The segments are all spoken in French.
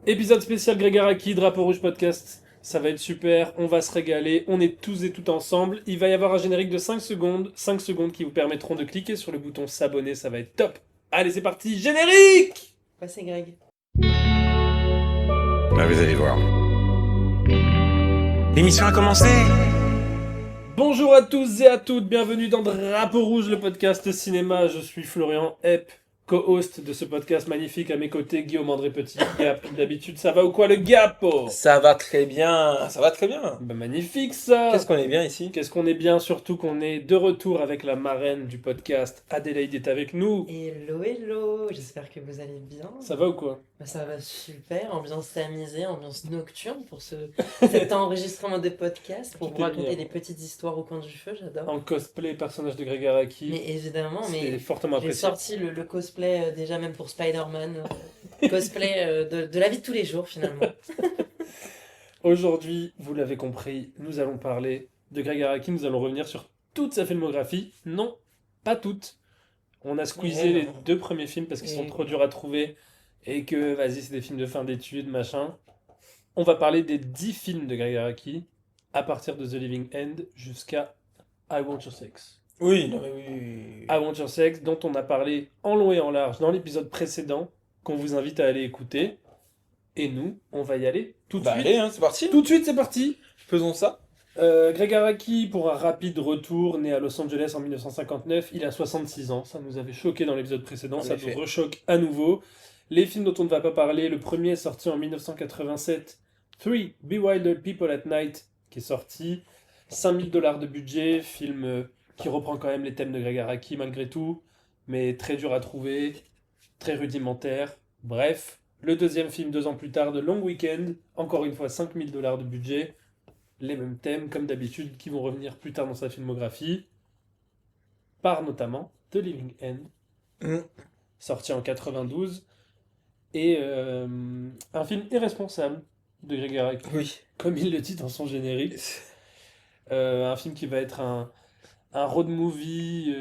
Épisode spécial Greg Araki, Drapeau Rouge Podcast. Ça va être super, on va se régaler, on est tous et toutes ensemble. Il va y avoir un générique de 5 secondes qui vous permettront de cliquer sur le bouton s'abonner, ça va être top. Allez, c'est parti, générique! Ouais, c'est Greg. Bah, vous allez voir. L'émission a commencé. Bonjour à tous et à toutes, bienvenue dans Drapeau Rouge, le podcast cinéma. Je suis Florian Epp, co-host de ce podcast magnifique. À mes côtés, Guillaume André Petit. Gap, d'habitude, ça va ou quoi le Gapo? Ça va très bien, ça va très bien. Bah, magnifique ça! Qu'est-ce qu'on est bien ici? Qu'est-ce qu'on est bien, surtout qu'on est de retour avec la marraine du podcast. Adélaïde est avec nous. Hello, hello, j'espère que vous allez bien. Ça va ou quoi? Bah, ça va super, ambiance tamisée, ambiance nocturne pour cet enregistrement de podcast, pour Tout vous est raconter bien. des petites histoires au coin du feu, j'adore. En cosplay, personnage de Greg Araki. Mais évidemment, C'est mais fortement j'ai apprécié. sorti le cosplay déjà même pour Spider-Man, cosplay de la vie de tous les jours finalement. Aujourd'hui, vous l'avez compris, nous allons parler de Greg Araki. Nous allons revenir sur toute sa filmographie. Non, pas toute. On a squeezé les 2 premiers films parce qu'ils sont Et- trop durs à trouver. Et que, vas-y, c'est des films de fin d'études, machin. On va parler des 10 films de Greg Araki, à partir de The Living End jusqu'à I Want Your Sex. Oui, non mais oui. I Want Your Sex, dont on a parlé en long et en large dans l'épisode précédent, qu'on vous invite à aller écouter. Et nous, on va y aller tout de Bah suite. allez, hein, c'est parti. Tout de suite, c'est parti. Faisons ça. Greg Araki, pour un rapide retour, né à Los Angeles en 1959, il a 66 ans. Ça nous avait choqué dans l'épisode précédent, En ça effet. nous rechoque à nouveau. Les films dont on ne va pas parler, le premier est sorti en 1987, Three Bewildered People at Night, qui est sorti, $5 000 de budget, film qui reprend quand même les thèmes de Greg Araki malgré tout, mais très dur à trouver, très rudimentaire. Bref, le deuxième film 2 ans plus tard, The Long Weekend, encore une fois $5 000 de budget, les mêmes thèmes comme d'habitude qui vont revenir plus tard dans sa filmographie, par notamment The Living End, Mm. sorti en 92, et un film irresponsable de Greg Araki, Oui. comme il le dit dans son générique. Un film qui va être un road movie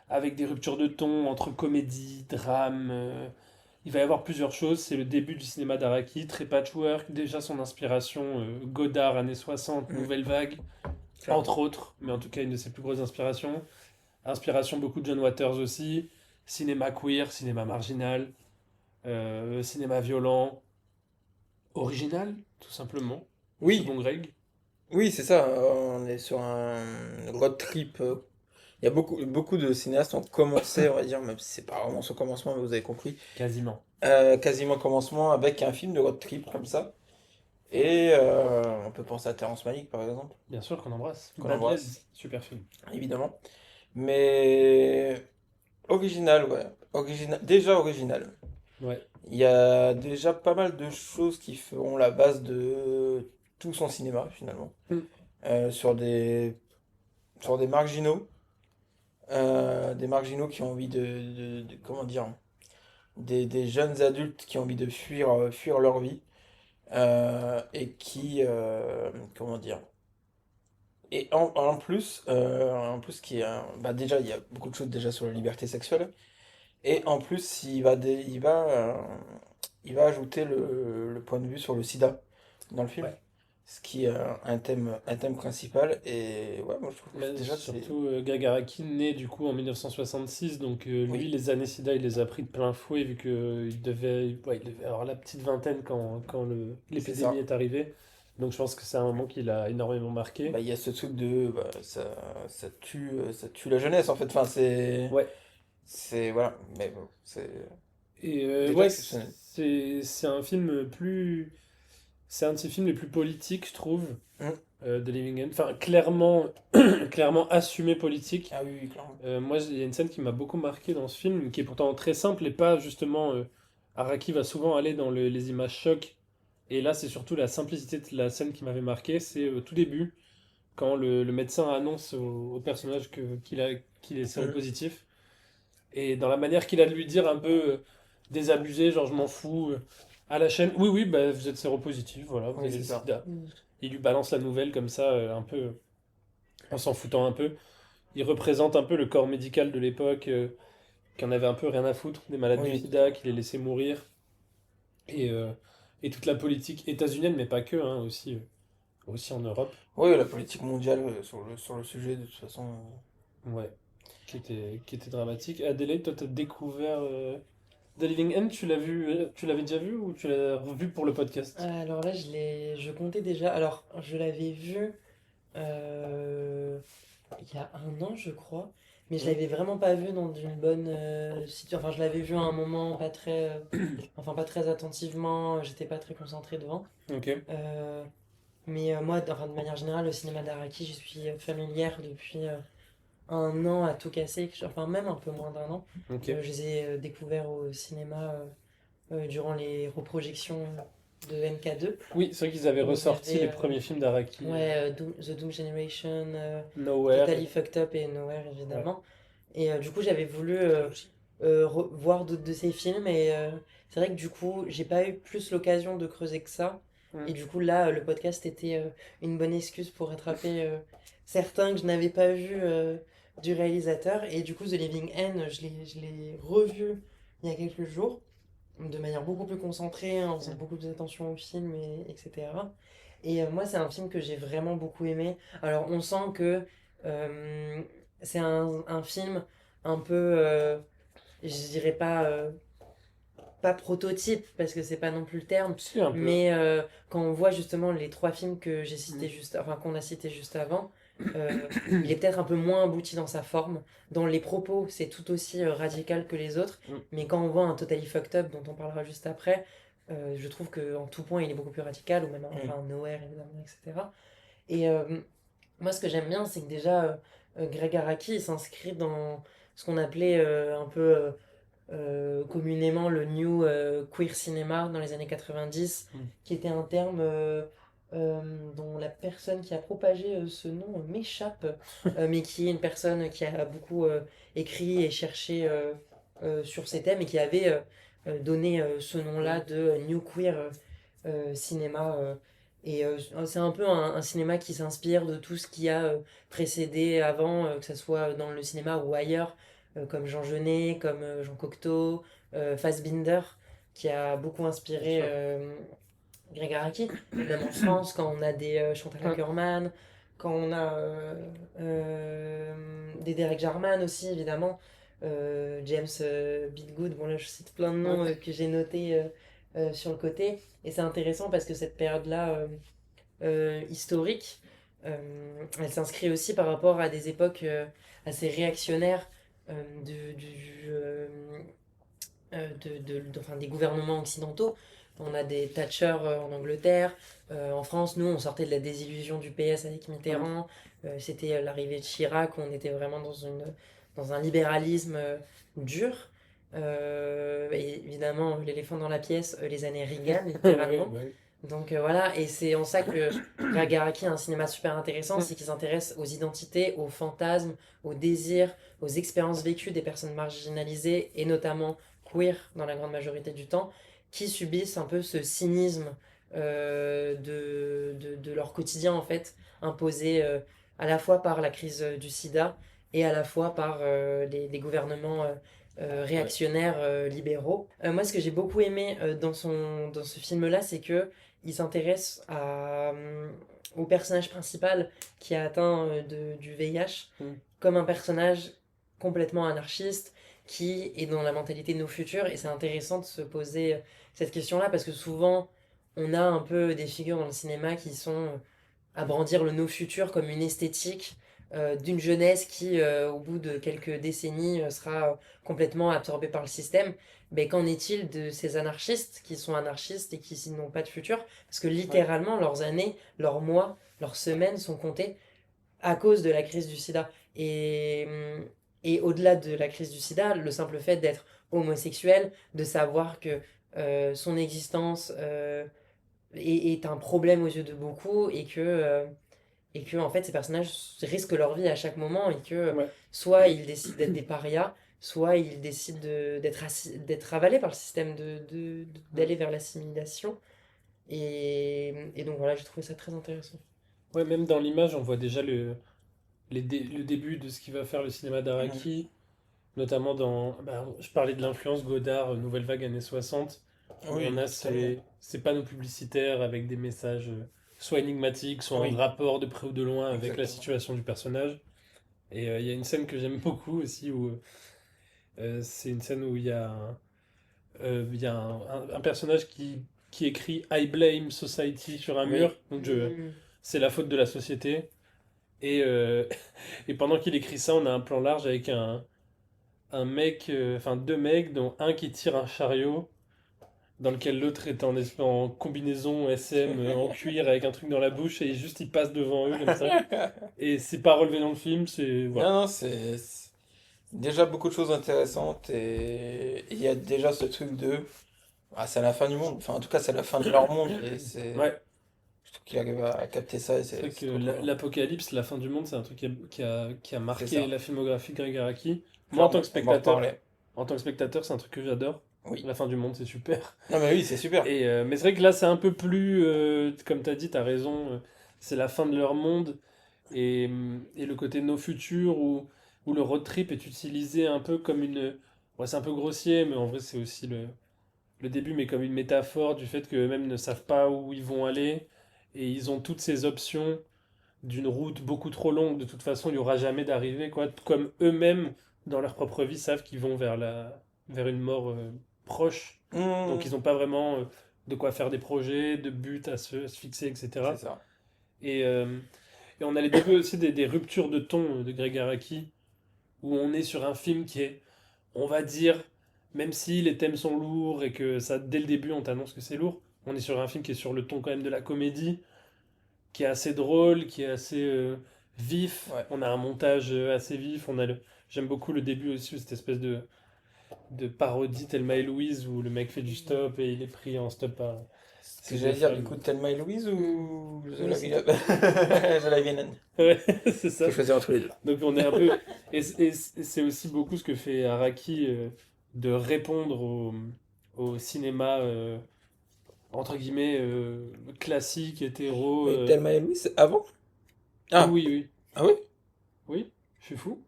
avec des ruptures de ton entre comédie, drame. Il va y avoir plusieurs choses. C'est le début du cinéma d'Araki, très patchwork. Déjà son inspiration, Godard, années 60, Nouvelle Vague, Clairement. entre autres, mais en tout cas une de ses plus grosses inspirations. Inspiration beaucoup de John Waters aussi. Cinéma queer, cinéma marginal, cinéma violent, original, tout simplement. Oui, Bon Greg. oui, c'est ça. On est sur un road trip. Il y a beaucoup de cinéastes ont commencé, on va dire, même si c'est pas vraiment son commencement, mais vous avez compris. Quasiment. Quasiment commencement avec un film de road trip comme ça. Et on peut penser à Terrence Malick par exemple, Bien sûr qu'on embrasse. Qu'on Bad embrasse. Blood, super film. évidemment. Mais original, ouais. Déjà original. Ouais. Il y a déjà pas mal de choses qui feront la base de tout son cinéma, finalement. Mm. Sur des marginaux. Des marginaux qui ont envie comment dire, des jeunes adultes qui ont envie de fuir leur vie. Et qui, comment dire, et en plus bah déjà, il y a beaucoup de choses déjà sur la liberté sexuelle. Et en plus, il va ajouter le point de vue sur le sida dans le film. Ouais. Ce qui est un thème principal. Et ouais, moi je trouve que Mais déjà c'est. surtout, Greg Araki, né du coup en 1966, donc lui, Oui. les années SIDA, il les a pris de plein fouet, vu qu'il il devait avoir la petite vingtaine quand l'épidémie ça. est arrivée. Donc je pense que c'est un moment qui l'a énormément marqué. Bah, il y a ce truc de. Bah, ça tue la jeunesse en fait. Enfin, c'est. Ouais. C'est. Voilà. Mais bon, c'est. Et Déjà ouais, exceptionnel. c'est un film plus... C'est un de ses films les plus politiques, je trouve, Mm. de Living End. Enfin, clairement, clairement assumé politique. Ah oui, oui, clairement. Moi, il y a une scène qui m'a beaucoup marqué dans ce film, qui est pourtant très simple et pas justement. Araki va souvent aller dans les images chocs. Et là, c'est surtout la simplicité de la scène qui m'avait marqué. C'est au tout début, quand le médecin annonce au personnage qu'il est séropositif. Et dans la manière qu'il a de lui dire un peu désabusé, genre je m'en fous, à la chaîne, oui, oui, bah, vous êtes séropositif, voilà, vous Oui, avez c'est le ça. sida. Il lui balance la nouvelle comme ça, un peu en s'en foutant un peu. Il représente un peu le corps médical de l'époque, qui en avait un peu rien à foutre des malades du Oui. sida, qui les laissait mourir. Et et toute la politique états-unienne, mais pas que, hein, aussi en Europe. Oui, la politique mondiale sur le sujet, de toute façon. Ouais, qui était dramatique. Adélaïde, toi, t'as découvert The Living End, tu l'avais déjà vu ou tu l'as revu pour le podcast? Alors là, je comptais déjà. Alors, je l'avais vu euh, il y a un an, je crois, mais je Hmm. l'avais vraiment pas vu dans une bonne situation. Enfin, je l'avais vu à un moment pas très, enfin pas très attentivement. J'étais pas très concentrée devant. Ok, Euh, mais moi, enfin, de manière générale, le cinéma d'Araki, j'y suis familière depuis un an à tout casser, enfin même un peu moins d'un an. ok. Je les ai découverts au cinéma durant les reprojections de MK2. Oui, c'est vrai qu'ils avaient Donc il y ressorti avait les premiers films d'Araki, ouais, The Doom Generation, Nowhere. Totally Fucked Up et Nowhere Ouais. évidemment. Et du coup j'avais voulu voir d'autres de ces films et c'est vrai que du coup j'ai pas eu plus l'occasion de creuser que ça. Hmm. Et du coup là le podcast était une bonne excuse pour rattraper certains que je n'avais pas vus du réalisateur. Et du coup The Living End je l'ai revu il y a quelques jours de manière beaucoup plus concentrée, hein, en faisant beaucoup plus attention au film, etc. Et moi, c'est un film que j'ai vraiment beaucoup aimé. Alors, on sent que euh, c'est un film un peu, je dirais pas prototype, parce que c'est pas non plus le terme, Si, un peu. mais quand on voit justement les trois films que j'ai Hmm. cités enfin, qu'on a cités juste avant, il est peut-être un peu moins abouti dans sa forme. Dans les propos, c'est tout aussi radical que les autres, Hmm. mais quand on voit un Totally Fucked Up, dont on parlera juste après, je trouve qu'en tout point, il est beaucoup plus radical, ou même Mm. enfin Nowhere, évidemment, etc. Et moi, ce que j'aime bien, c'est que déjà, Greg Araki, il s'inscrit dans ce qu'on appelait un peu communément le new queer cinema dans les années 90, Hmm. qui était un terme dont la personne qui a propagé ce nom m'échappe, mais qui est une personne qui a beaucoup écrit et cherché sur ces thèmes et qui avait donné ce nom-là de new queer cinéma. Et c'est un peu un cinéma qui s'inspire de tout ce qui a précédé avant, que ce soit dans le cinéma ou ailleurs, comme Jean Genet, comme Jean Cocteau, Fassbinder, qui a beaucoup Bien inspiré sûr. Greg Araki. Et même en France, quand on a des Chantal Hmm. Akerman, quand on a des Derek Jarman aussi, évidemment, James Bidgood, bon là je cite plein de Ouais. noms que j'ai notés sur le côté. Et c'est intéressant parce que cette période-là historique, elle s'inscrit aussi par rapport à des époques assez réactionnaires enfin, des gouvernements occidentaux. On a des Thatcher en Angleterre. En France, nous, on sortait de la désillusion du PS avec Hmm. Mitterrand. C'était l'arrivée de Chirac, où on était vraiment dans un libéralisme dur. Et évidemment, l'éléphant dans la pièce, les années Reagan, Ouais, littéralement. bah oui. Donc voilà, et c'est en ça que Ragaraki a un cinéma super intéressant, Hmm. c'est qu'il s'intéresse aux identités, aux fantasmes, aux désirs, aux expériences vécues des personnes marginalisées, et notamment queer dans la grande majorité du temps, qui subissent un peu ce cynisme de leur quotidien en fait, imposé à la fois par la crise du sida et à la fois par les gouvernements Ouais. réactionnaires libéraux. Moi, ce que j'ai beaucoup aimé dans ce film-là, c'est que il s'intéresse au personnage principal qui a atteint du VIH Hmm. comme un personnage complètement anarchiste qui est dans la mentalité de nos futurs. Et c'est intéressant de se poser cette question-là parce que souvent, on a un peu des figures dans le cinéma qui sont à brandir le no futur comme une esthétique d'une jeunesse qui, au bout de quelques décennies, sera complètement absorbée par le système. Mais qu'en est-il de ces anarchistes qui sont anarchistes et qui n'ont pas de futur? Parce que Ouais. littéralement, leurs années, leurs mois, leurs semaines sont comptées à cause de la crise du sida. Et au-delà de la crise du sida, le simple fait d'être homosexuel, de savoir que son existence est un problème aux yeux de beaucoup et que en fait ces personnages risquent leur vie à chaque moment et que Ouais. soit ils décident d'être des parias, soit ils décident d'être avalés par le système, Hmm. d'aller vers l'assimilation. Et donc voilà, j'ai trouvé ça très intéressant. Ouais, même dans l'image, on voit déjà le début de ce qui va faire le cinéma Mm. d'Araki, notamment dans. Bah, je parlais de l'influence Godard, Nouvelle Vague années 60. Il y en a, c'est panneaux publicitaires avec des messages soit énigmatiques, soit Oui. en rapport de près ou de loin avec la Exactement. situation du personnage. Et il y a une scène que j'aime beaucoup aussi où c'est une scène où il y a un personnage qui écrit I blame society sur un Oui. mur. Donc Mm. c'est la faute de la société. Et, et pendant qu'il écrit ça, on a un plan large avec un mec, enfin deux mecs, dont un qui tire un chariot, dans lequel l'autre est en combinaison SM en cuir avec un truc dans la bouche, et juste il passe devant eux comme ça. Et c'est pas relevé dans le film, c'est. Non, Voilà. non, c'est déjà beaucoup de choses intéressantes et il y a déjà ce truc de ah, c'est la fin du monde. Enfin, en tout cas, c'est la fin de leur monde et c'est Ouais, je trouve qu'il arrive à capter ça et c'est vrai que c'est trop trop bien. l'apocalypse, la fin du monde, c'est un truc qui a C'est marqué ça. la filmographie de Greg Araki. Moi, Enfin, on va en reparler. en tant que spectateur, c'est un truc que j'adore. Oui. La fin du monde, c'est super. Non, mais oui, c'est super. Mais c'est vrai que là, c'est un peu plus, comme tu as dit, tu as raison, c'est la fin de leur monde et le côté no future où le road trip est utilisé un peu comme une. Ouais, c'est un peu grossier, mais en vrai, c'est aussi le début, mais comme une métaphore du fait qu'eux-mêmes ne savent pas où ils vont aller et ils ont toutes ces options d'une route beaucoup trop longue. De toute façon, il n'y aura jamais d'arrivée, quoi. Comme eux-mêmes, dans leur propre vie, savent qu'ils vont vers une mort proche. Donc, ils Mmh, n'ont pas vraiment de quoi faire des projets, de buts à se fixer, c'est etc. ça. Et, euh, et on a les débuts aussi des ruptures de ton de Greg Araki, où on est sur un film qui est, on va dire, même si les thèmes sont lourds et que ça, dès le début, on t'annonce que c'est lourd, on est sur un film qui est sur le ton quand même de la comédie, qui est assez drôle, qui est assez vif. Ouais. On a un montage assez vif. J'aime beaucoup le début aussi, cette espèce de parodie Thelma et Louise où le mec fait du stop et il est pris en stop par Ce que ses deux j'allais dire, du femmes. coup, Thelma et Louise Mm. ou The Oui, Lion? c'était. The Lion. Ouais, c'est Faut ça. choisir entre les deux. Donc on est un peu. Et c'est aussi beaucoup ce que fait Araki de répondre au cinéma entre guillemets classique, hétéro. Mais Thelma et Louise, c'est avant? Oui, Ah, oui, oui. ah oui? Oui, je suis fou.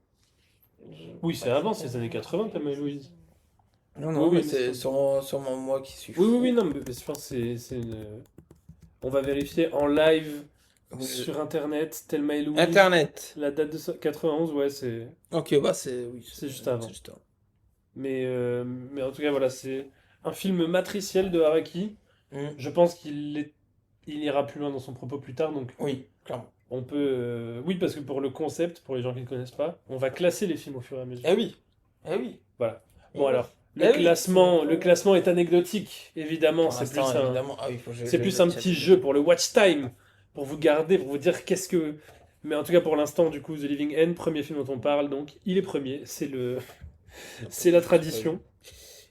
J'ai Oui, pas c'est vu avant, c'est les années tellement 80, de Thelma et choses. Louise. Non, Oui, non, oui, mais il me c'est semble. sûrement moi qui suis Oui, oui, oui, fou. non, mais je pense que c'est une. On va vérifier en live Euh, sur internet, Thelma et Louise. Internet. La date de 91, ouais, Ok, bah c'est oui, c'est juste c'est avant. juste avant. Mais en tout cas, voilà, c'est un film matriciel de Haraki. Hmm, Je pense il ira plus loin dans son propos plus tard, donc oui, clairement. on peut. Oui, parce que pour le concept, pour les gens qui ne connaissent pas, on va classer les films au fur et à mesure. Eh oui, eh oui, Voilà. Et Bon, oui, alors, eh oui. le classement est anecdotique, évidemment. Pour l'instant, évidemment. Ah oui, faut que C'est plus je un petit jeu pour le watch time, pour vous garder, pour vous dire qu'est-ce que. Mais en tout cas, pour l'instant, du coup, The Living End, premier film dont on parle, donc il est premier, c'est la tradition.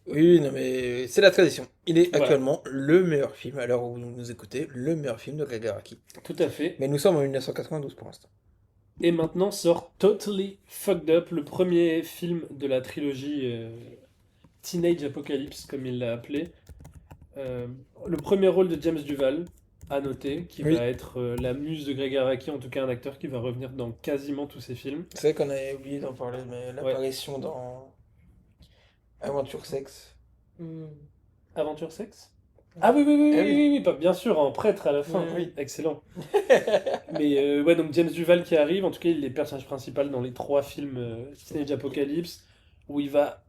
Oui, oui, non, mais c'est la tradition. Il est Voilà, actuellement le meilleur film, à l'heure où vous nous écoutez, le meilleur film de Greg Araki. tout à fait. Mais nous sommes en 1992 pour l'instant. Et maintenant sort Totally Fucked Up, le premier film de la trilogie Teenage Apocalypse, comme il l'a appelé. Euh, le premier rôle de James Duval, à noter, qui Oui, va être la muse de Greg Araki, en tout cas un acteur qui va revenir dans quasiment tous ses films. c'est vrai qu'on avait oublié d'en parler, mais Ouais. l'apparition dans Aventure Sexe. Mm. Aventure sexe? Ah oui, oui, oui, Eh oui, oui, oui, oui, bien sûr, en prêtre à la fin. Mm. oui. Excellent. Mais ouais, donc James Duval qui arrive, en tout cas, il est le personnage principal dans les trois films Teenage Apocalypse, où il va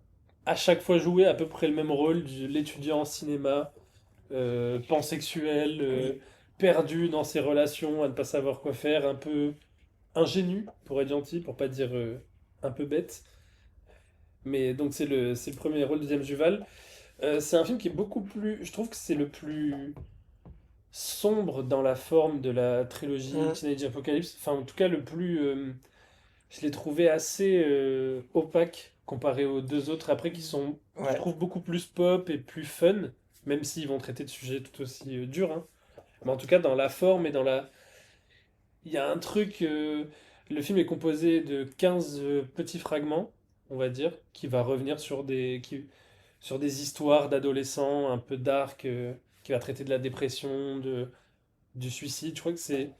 à chaque fois jouer à peu près le même rôle de l'étudiant en cinéma, pansexuel, Oui. perdu dans ses relations, à ne pas savoir quoi faire, un peu ingénu, pour être gentil, pour pas dire un peu bête. Mais donc c'est le premier rôle de James Duval. C'est un film qui est beaucoup plus. Je trouve que c'est le plus sombre dans la forme de la trilogie Mm. Teenage Apocalypse. Enfin, en tout cas, le plus. Je l'ai trouvé assez opaque comparé aux deux autres après qui sont, je Ouais. trouve, beaucoup plus pop et plus fun, même s'ils vont traiter de sujets tout aussi durs, hein. Mais en tout cas, dans la forme et dans la. Il y a un truc. Le film est composé de 15 petits fragments, on va dire, qui va revenir sur des histoires d'adolescents un peu dark, qui va traiter de la dépression, du suicide. Je crois que c'est.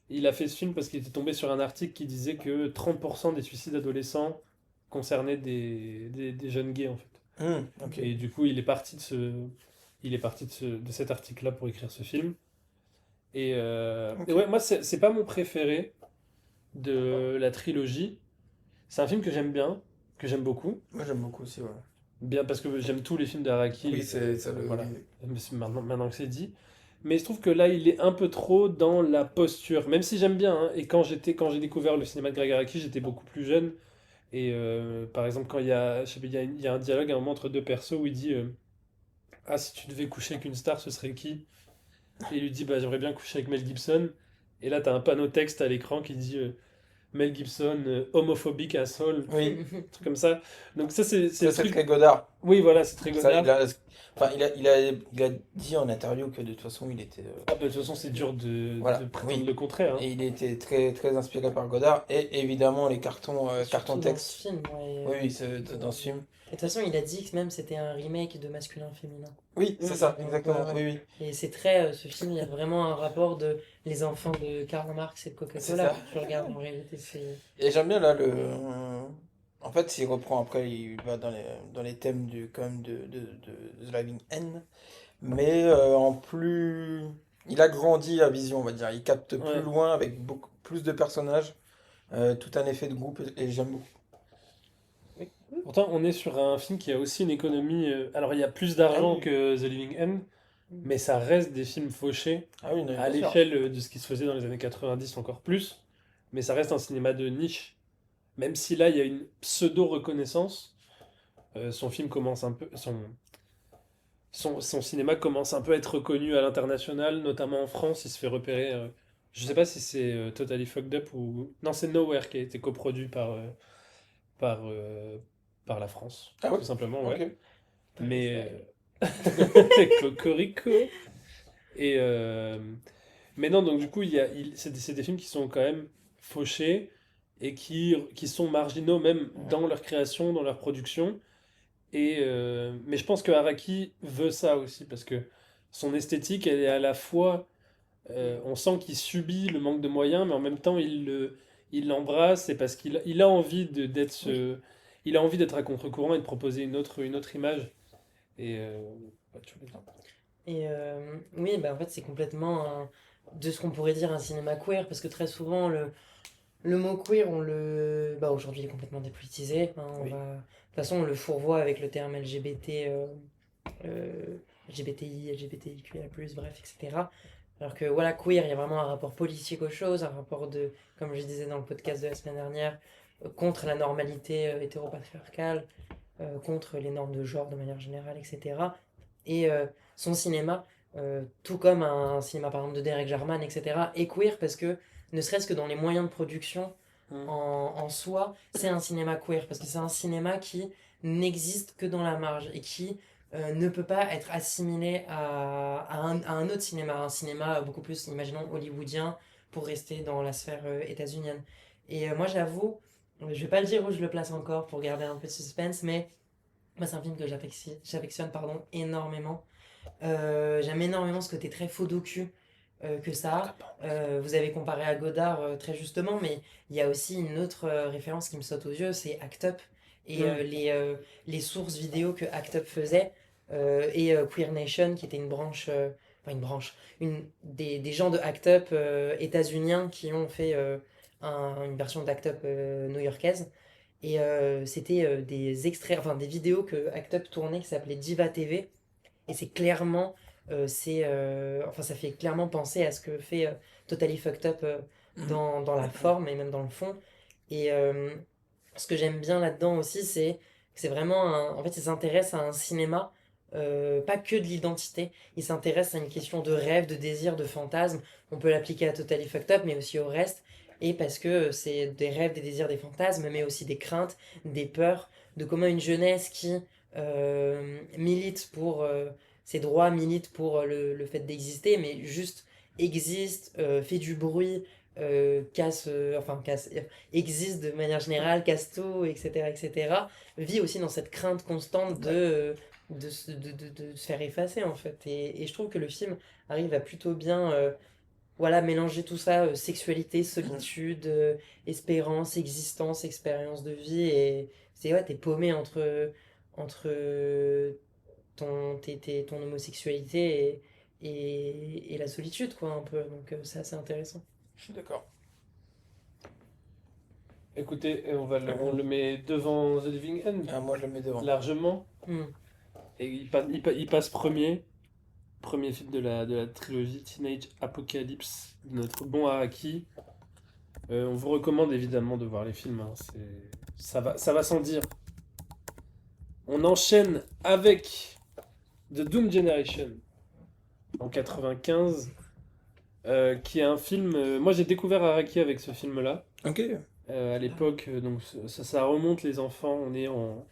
Il a fait ce film parce qu'il était tombé sur un article qui disait que 30% des suicides adolescents concernaient des jeunes gays, en fait. Ok. Et du coup, il est parti il est parti de cet article-là pour écrire ce film. Et Ok. ouais, moi, c'est pas mon préféré de la trilogie. C'est un film que j'aime bien, que j'aime beaucoup. Moi, j'aime beaucoup aussi, ouais. Bien parce que j'aime tous les films d'Araki, Oui, c'est ça, voilà, oui. mais maintenant que c'est dit. Mais je trouve que là, il est un peu trop dans la posture, même si j'aime bien, hein. Et quand j'ai découvert le cinéma de Greg Araki, j'étais beaucoup plus jeune. Et par exemple, quand il y a, je sais pas, il y a un dialogue à un moment entre deux persos où il dit ah, si tu devais coucher avec une star, ce serait qui? Et il lui dit bah, j'aimerais bien coucher avec Mel Gibson. Et là, t'as un panneau texte à l'écran qui dit Mel Gibson, homophobique asshole, Oui, un truc comme ça. Donc, ça, c'est ça le c'est truc. très Godard. Oui, voilà, c'est très Ça, Godard. enfin, il a dit en interview que de toute façon, il était. Ah, bah, de toute façon, c'est dur de Voilà, prétendre oui. le contraire, hein. Et il était très, très inspiré par Godard. Et évidemment, les cartons Surtout dans ce textes. film, ouais. Oui, oui, c'est dans ce film. Et de toute façon, il a dit que même c'était un remake de Masculin-Féminin. Oui, c'est ça, Donc, exactement. ouais. Oui, oui. Et c'est très. Ce film, il y a vraiment un rapport de les enfants de Karl Marx et de C'est Coca-Cola. ça. Quand tu regardes en réalité, c'est. Et j'aime bien là le. En fait, il reprend après, il va dans les thèmes quand même de The Living End. Mais en plus. Il a grandi la vision, on va dire. Il capte plus Ouais. loin avec beaucoup plus de personnages. Tout un effet de groupe et j'aime beaucoup. Pourtant, on est sur un film qui a aussi une économie. Alors, il y a plus Ah d'argent oui, que The Living End, mais ça reste des films fauchés ah oui, non, à bien sûr. l'échelle de ce qui se faisait dans les années 90 encore plus. Mais ça reste un cinéma de niche. Même si là, il y a une pseudo-reconnaissance, son film commence un peu. Son cinéma commence un peu à être reconnu à l'international, notamment en France. Il se fait repérer. Je sais pas si c'est Totally Fucked Up ou. Non, c'est Nowhere qui a été coproduit par, euh, par la France, Ah oui, tout simplement, ouais. ok. Mais. Cocorico! Et. Mais non, donc du coup, c'est des films qui sont quand même fauchés et qui sont marginaux même dans leur création, dans leur production. Mais je pense que Araki veut ça aussi, parce que son esthétique, elle est à la fois, on sent qu'il subit le manque de moyens, mais en même temps, il l'embrasse, et parce qu'il a envie Oui. il a envie d'être à contre-courant et de proposer une autre image. Et ouais, tu voulais dire. Et oui, bah en fait, c'est complètement de ce qu'on pourrait dire un cinéma queer, parce que très souvent, le mot queer, bah, aujourd'hui, il est complètement dépolitisé. Hein, Oui. de toute façon, on le fourvoie avec le terme LGBT, LGBTI, LGBTIQIA+, bref, etc. Alors que voilà, queer, il y a vraiment un rapport politique aux choses, un rapport de, comme je disais dans le podcast de la semaine dernière, contre la normalité hétéropatriarcale, contre les normes de genre de manière générale, etc. Et son cinéma, tout comme un cinéma par exemple de Derek Jarman, etc., est queer parce que, ne serait-ce que dans les moyens de production Hmm. en soi, c'est un cinéma queer parce que c'est un cinéma qui n'existe que dans la marge et qui ne peut pas être assimilé à un autre cinéma, un cinéma beaucoup plus, imaginons, hollywoodien pour rester dans la sphère états-unienne. Et moi j'avoue, je vais pas le dire où je le place encore pour garder un peu de suspense, mais moi c'est un film que j'affectionne pardon, énormément. J'aime énormément ce côté très faux docu que ça a. Vous avez comparé à Godard très justement, mais il y a aussi une autre référence qui me saute aux yeux, c'est Act Up et Hmm. les sources vidéo que Act Up faisait et Queer Nation qui était une branche, enfin une branche, des gens de Act Up états-uniens qui ont fait une version d'Act Up new-yorkaise. Et c'était des extraits, enfin des vidéos que Act Up tournait qui s'appelait Diva TV. Et c'est clairement, enfin ça fait clairement penser à ce que fait Totally Fucked Up Mhm. dans la forme et même dans le fond. Et ce que j'aime bien là-dedans aussi, c'est que c'est vraiment en fait, il s'intéresse à un cinéma, pas que de l'identité. Il s'intéresse à une question de rêve, de désir, de fantasme. On peut l'appliquer à Totally Fucked Up, mais aussi au reste. Et parce que c'est des rêves, des désirs, des fantasmes, mais aussi des craintes, des peurs, de comment une jeunesse qui milite pour ses droits, milite pour le fait d'exister, mais juste existe, fait du bruit, existe de manière générale, casse tout, etc., etc., vit aussi dans cette crainte constante Ouais. de se faire effacer, en fait. Et je trouve que le film arrive à plutôt bien voilà, mélanger tout ça, sexualité, Mhm. solitude, espérance, existence, expérience de vie, et c'est, ouais, t'es paumé entre ton homosexualité et la solitude, quoi, un peu. Donc, c'est assez intéressant. Je suis d'accord. Écoutez, on le met devant The Living End, Ah, moi, je le mets devant. largement. Hmm. Et il passe premier film de la trilogie Teenage Apocalypse de notre bon Araki. On vous recommande évidemment de voir les films, hein, ça va sans dire. On enchaîne avec The Doom Generation en 95, qui est un film. Moi j'ai découvert Araki avec ce film-là. Ok. À l'époque, donc ça remonte les enfants. Les enfants.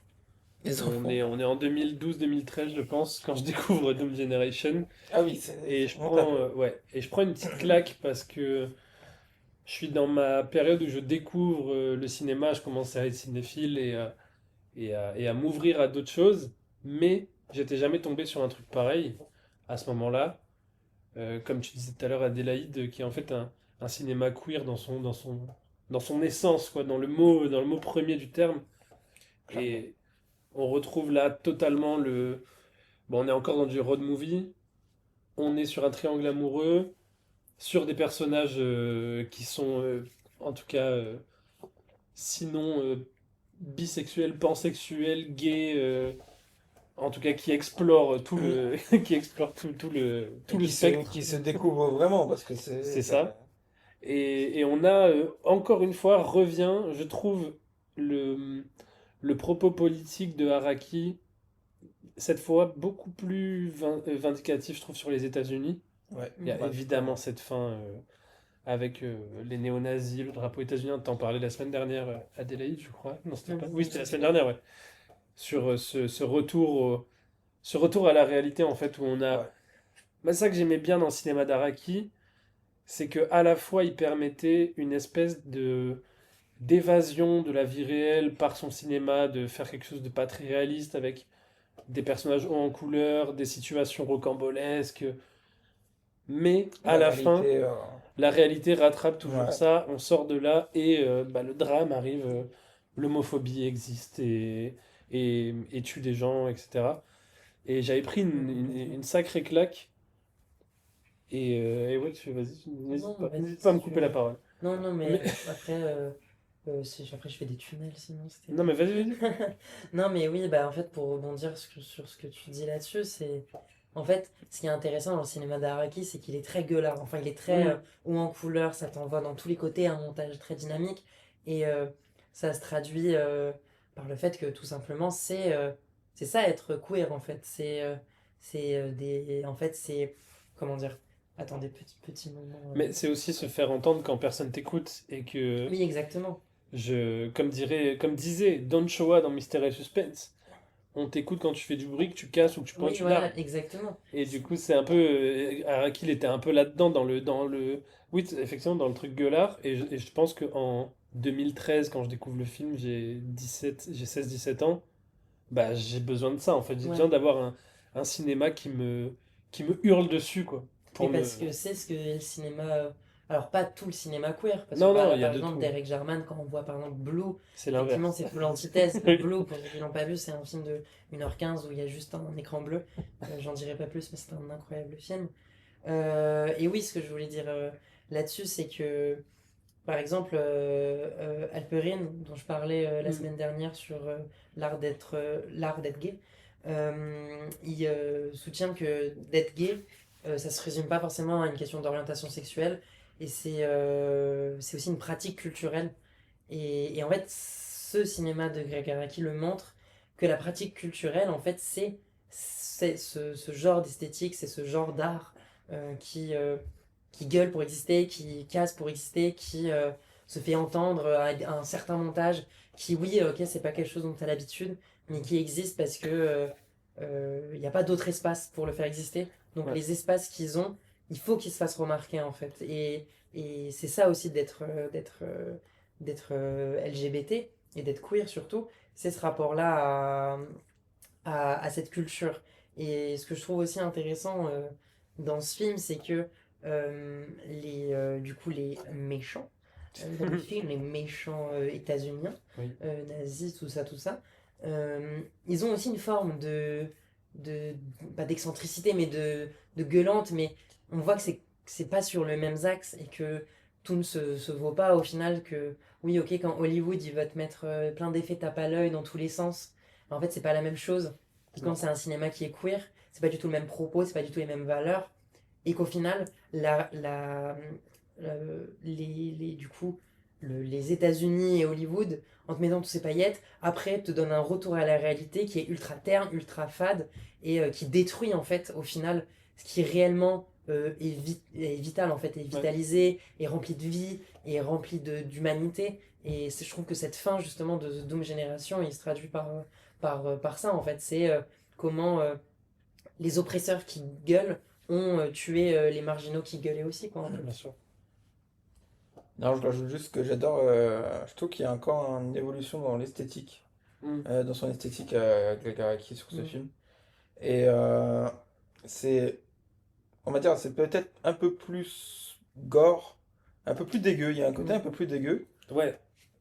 On est en 2012-2013, je pense, quand je découvre Doom Generation. Ah oui, Et ça remonte un peu. ouais, et je prends une petite claque parce que je suis dans ma période où je découvre le cinéma, je commence à être cinéphile et à m'ouvrir à d'autres choses, mais j'étais jamais tombé sur un truc pareil à ce moment-là. Comme tu disais tout à l'heure, Adélaïde, qui est en fait un cinéma queer dans son essence, quoi, dans le mot premier du terme. Clairement. Et on retrouve là totalement le. Bon, on est encore dans du road movie, on est sur un triangle amoureux, sur des personnages qui sont, en tout cas, sinon bisexuels, pansexuels, gays, en tout cas qui explorent Mm. qui explorent Et tout le spectre, qui se découvre vraiment, parce que c'est ça. Et on a, encore une fois, revient, je trouve, le propos politique de Haraki, cette fois beaucoup plus vindicatif, je trouve, sur les États-Unis. Ouais, Il y a ouais, évidemment totalement. cette fin avec les néo-nazis, le drapeau états-unien. T'en parlais la semaine dernière, Adélaïde, je crois. Non, c'était pas. Oui, c'était la semaine dernière, ouais. Sur ce retour à la réalité, en fait, où on a. Ouais. Bah, ça que j'aimais bien dans le cinéma d'Araki, c'est que à la fois il permettait une espèce de d'évasion de la vie réelle par son cinéma, de faire quelque chose de pas très réaliste avec des personnages hauts en couleur, des situations rocambolesques, mais à La la fin, réalité, la réalité rattrape toujours ouais. ça, on sort de là et bah, le drame arrive, l'homophobie existe et tue des gens, etc. Et j'avais pris une sacrée claque et ouais, vas-y, Non, vas-y, n'hésite pas à si me tu couper la veux. parole. Non, non, mais Mais après, après, je fais des tunnels, sinon c'était non, mais trop. vas-y, vas-y. Non, mais oui, bah en fait, pour rebondir sur ce que tu dis là-dessus, c'est. En fait, ce qui est intéressant dans le cinéma d'Araki, c'est qu'il est très gueulard. Enfin, il est très Mm. haut en couleur, ça t'envoie dans tous les côtés, un montage très dynamique. Et ça se traduit par le fait que tout simplement, c'est ça être queer, en fait. En fait, c'est. Comment dire? Attendez, petit moment. Mais c'est aussi se faire entendre quand personne t'écoute et que Oui, exactement. comme disait Don Choa dans Mystère et Suspense, on t'écoute quand tu fais du bruit, que tu casses ou que tu pointes Oui, une arme. voilà, exactement. Et du coup, c'est un peu. Araki, il était un peu là-dedans, oui, effectivement, dans le truc gueulard. Et je pense qu'en 2013, quand je découvre le film, j'ai 16-17 ans. Bah, j'ai besoin de ça, en fait. J'ai besoin Ouais. d'avoir un cinéma qui me hurle dessus, quoi. Mais Pour me. parce que c'est ce que le cinéma. Alors, pas tout le cinéma queer, parce que Non, non, il y a par de exemple, tout. Derek Jarman, quand on voit par exemple Blue, C'est effectivement, l'inverse. c'est tout l'antithèse. Oui. Blue, pour ceux qui l'ont pas vu, c'est un film de 1h15 où il y a juste un écran bleu. J'en dirai pas plus, mais c'est un incroyable film. Et oui, ce que je voulais dire là-dessus, c'est que, par exemple, Alperin, dont je parlais la Mm. semaine dernière sur l'art d'être gay, il soutient que d'être gay, ça se résume pas forcément à une question d'orientation sexuelle, et c'est aussi une pratique culturelle. Et en fait, ce cinéma de Greg Araki le montre que la pratique culturelle, en fait, c'est ce genre d'esthétique, c'est ce genre d'art qui gueule pour exister, qui casse pour exister, qui se fait entendre à un certain montage, qui, oui, ok, c'est pas quelque chose dont tu as l'habitude, mais qui existe parce que il n'y a pas d'autre espace pour le faire exister. Donc Ouais. les espaces qu'ils ont, il faut qu'ils se fassent remarquer en fait. Et c'est ça aussi d'être LGBT et d'être queer surtout, c'est ce rapport-là à cette culture. Et ce que je trouve aussi intéressant dans ce film, c'est que du coup, les méchants dans le film, les méchants états-uniens, Oui. nazis, tout ça, ils ont aussi une forme pas d'excentricité, mais de gueulante, mais on voit que c'est pas sur le même axe et que tout ne se vaut pas au final que, oui, ok, quand Hollywood, il va te mettre plein d'effets tape à l'œil dans tous les sens, en fait, c'est pas la même chose. Quand Non. c'est un cinéma qui est queer, c'est pas du tout le même propos, c'est pas du tout les mêmes valeurs, et qu'au final, du coup, les États-Unis et Hollywood, en te mettant toutes ces paillettes, après te donne un retour à la réalité qui est ultra terne, ultra fade, et qui détruit en fait au final ce qui réellement est vital en fait, est Ouais. vitalisé, est rempli de vie, est rempli d'humanité. Et je trouve que cette fin justement de The Doom Generation, il se traduit par ça en fait. C'est comment les oppresseurs qui gueulent ont tué les marginaux qui gueulaient aussi, quoi, en fait. Bien sûr. Non, je rajoute juste que j'adore. Je trouve qu'il y a encore une évolution dans l'esthétique, Mm. dans son esthétique, Greg Araki sur ce Mm. film. Et c'est, on va dire, c'est peut-être un peu plus gore, un peu plus dégueu. Il y a un côté un peu plus dégueu, Ouais,